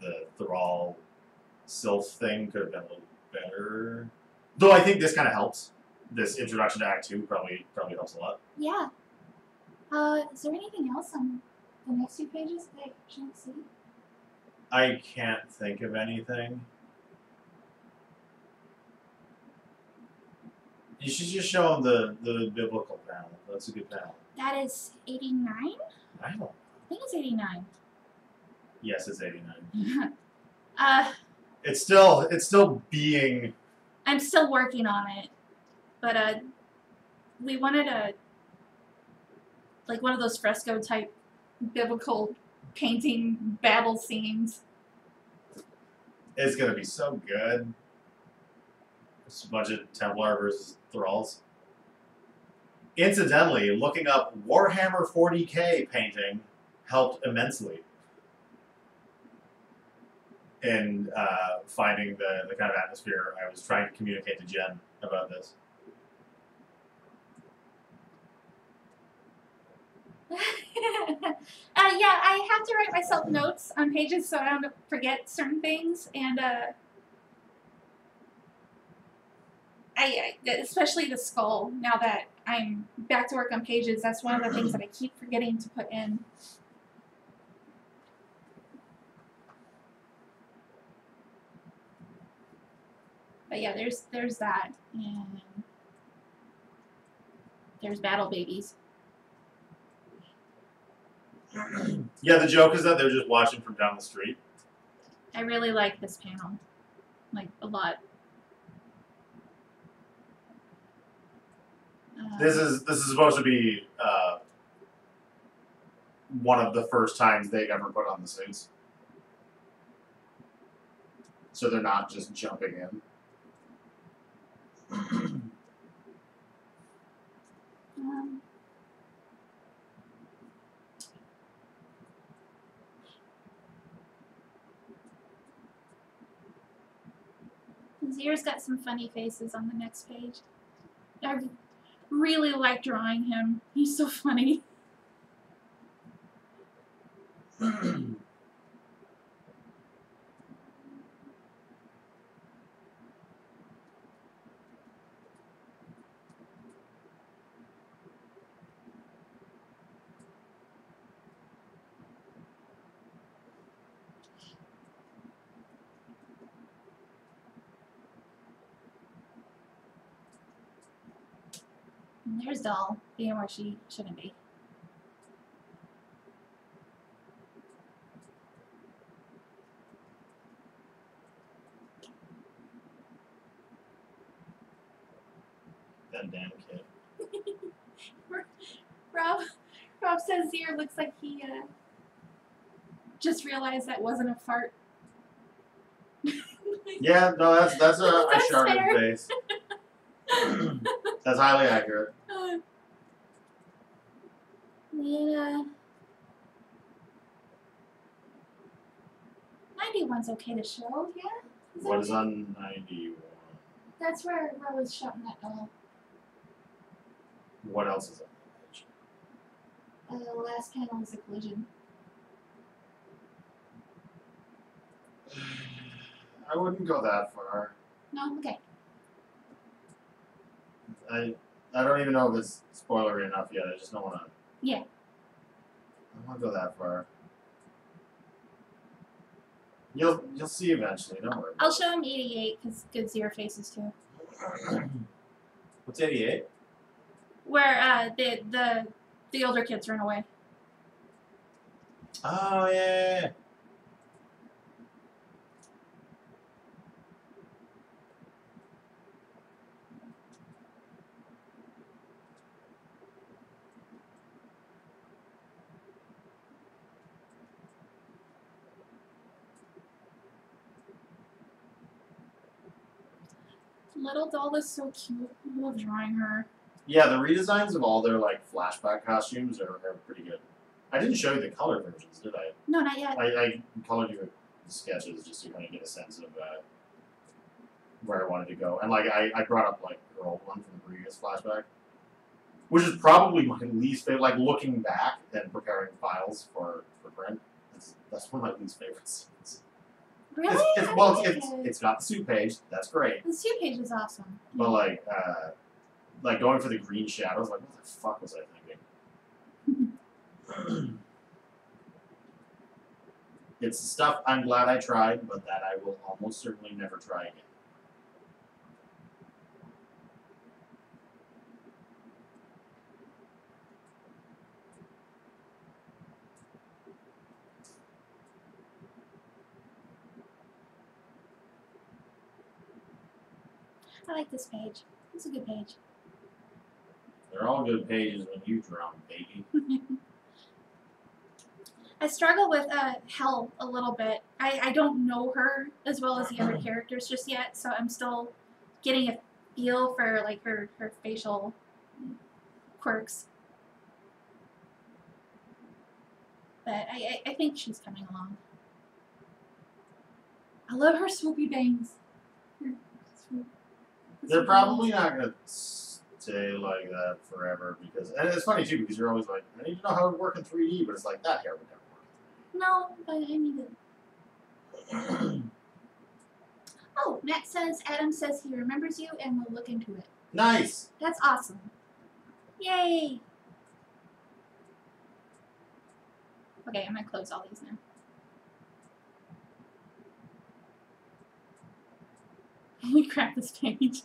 the thrall sylph thing could have been a little better. Though I think this kind of helps. This introduction to Act 2 probably helps a lot. Yeah. Is there anything else on the next 2 pages that I shouldn't see? I can't think of anything. You should just show them the biblical panel. That's a good panel. That is 89? I don't. I think it's 89. Yes, it's 89. It's still being. I'm still working on it. But we wanted like one of those fresco type biblical painting battle scenes. It's gonna be so good. It's a bunch of Templar versus Thralls. Incidentally, looking up Warhammer 40K painting helped immensely in finding the kind of atmosphere I was trying to communicate to Jen about this. Yeah, I have to write myself notes on pages so I don't forget certain things, and I especially the skull. Now that I'm back to work on pages, that's one of the things that I keep forgetting to put in. But yeah, there's that, and there's battle babies. Yeah, the joke is that they're just watching from down the street. I really like this panel, like a lot. This is supposed to be one of the first times they ever put on the suits, so they're not just jumping in. Zier's got some funny faces on the next page. I really like drawing him. He's so funny. And there's Doll being where she shouldn't be. That damn kid. Rob says Zier looks like he just realized that wasn't a fart. Yeah, no, that's a That's sharded fair. face. That's highly accurate. Yeah. 91's okay to show, yeah? Is that What is okay? on 91? That's where Ro was shouting that doll. What else is on the page? The last panel is a collision. I wouldn't go that far. No, okay. I don't even know if it's spoilery enough yet. I just don't want to. Yeah. I don't want to go that far. You'll see eventually. Don't worry. I'll show him 88 because good zero faces too. What's 88? Where the older kids run away. Oh yeah. Little doll is so cute. I love drawing her. Yeah, the redesigns of all their like flashback costumes are pretty good. I didn't show you the color versions, did I? No, not yet. I colored you the sketches just to kind of get a sense of where I wanted to go. And like I brought up like her old one from the previous flashback, which is probably my least favorite. Like looking back and preparing files for print, that's one of my least favorite scenes. Really? It's, I well, like it's got the suit page. That's great. The suit page is awesome. But like going for the green shadows, like what the fuck was I thinking? It's stuff I'm glad I tried, but that I will almost certainly never try again. I like this page. It's a good page. They're all good pages when you draw them, baby. I struggle with Hell a little bit. I don't know her as well as the other characters just yet, so I'm still getting a feel for like her facial quirks. But I think she's coming along. I love her swoopy bangs. They're probably not gonna stay like that forever because, and it's funny too because you're always like, I need to know how it would work in 3D, but it's like that hair would never work. No, but I need it. Oh, Matt says, Adam says he remembers you and will look into it. Nice. That's awesome. Yay! Okay, I'm gonna close all these now. Holy crap, this page.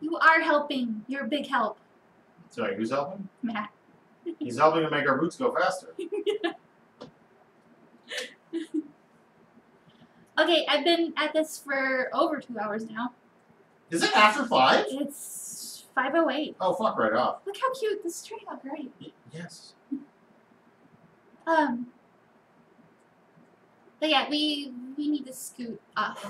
You are helping. You're a big help, Sorry, who's helping? Matt. He's helping to make our boots go faster. Okay, I've been at this for over 2 hours now. Is it after 5? It's 5:08. Oh, fuck right off. Look how cute. This turned out great. Yes. But yeah, we need to scoot off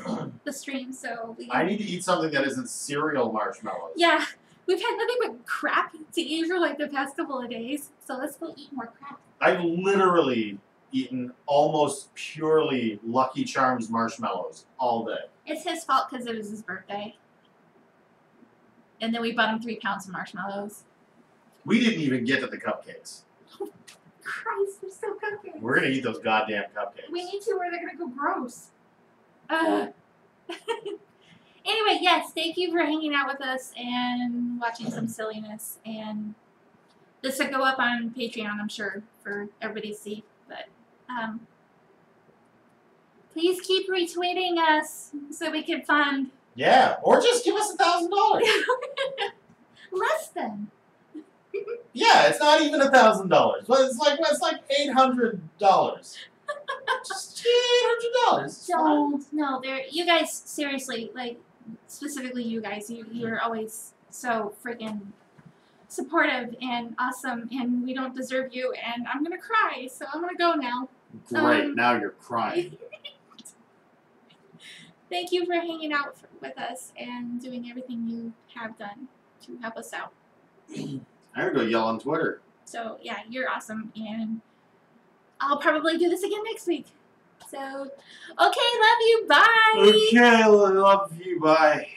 the stream, so we. I need to eat something that isn't cereal marshmallows. Yeah, we've had nothing but crap to eat for like the past couple of days, so let's go eat more crap. I've literally eaten almost purely Lucky Charms marshmallows all day. It's his fault because it was his birthday, and then we bought him 3 pounds of marshmallows. We didn't even get to the cupcakes. Christ, they're so cupcakes. We're gonna eat those goddamn cupcakes. We need to, or they're gonna go gross. Anyway, yes, thank you for hanging out with us and watching some silliness. And this will go up on Patreon, I'm sure, for everybody to see. But please keep retweeting us so we can fund Yeah, or just give us $1,000. less than. Yeah, it's not even $1,000, but it's like $800. Just $800. Don't no, you guys seriously, like specifically you guys, you're always so freaking supportive and awesome, and we don't deserve you. And I'm gonna cry, so I'm gonna go now. Great, now you're crying. Thank you for hanging out with us and doing everything you have done to help us out. I'm gonna go yell on Twitter. So yeah, you're awesome, and I'll probably do this again next week. So, okay, love you, bye! Okay, I love you, bye.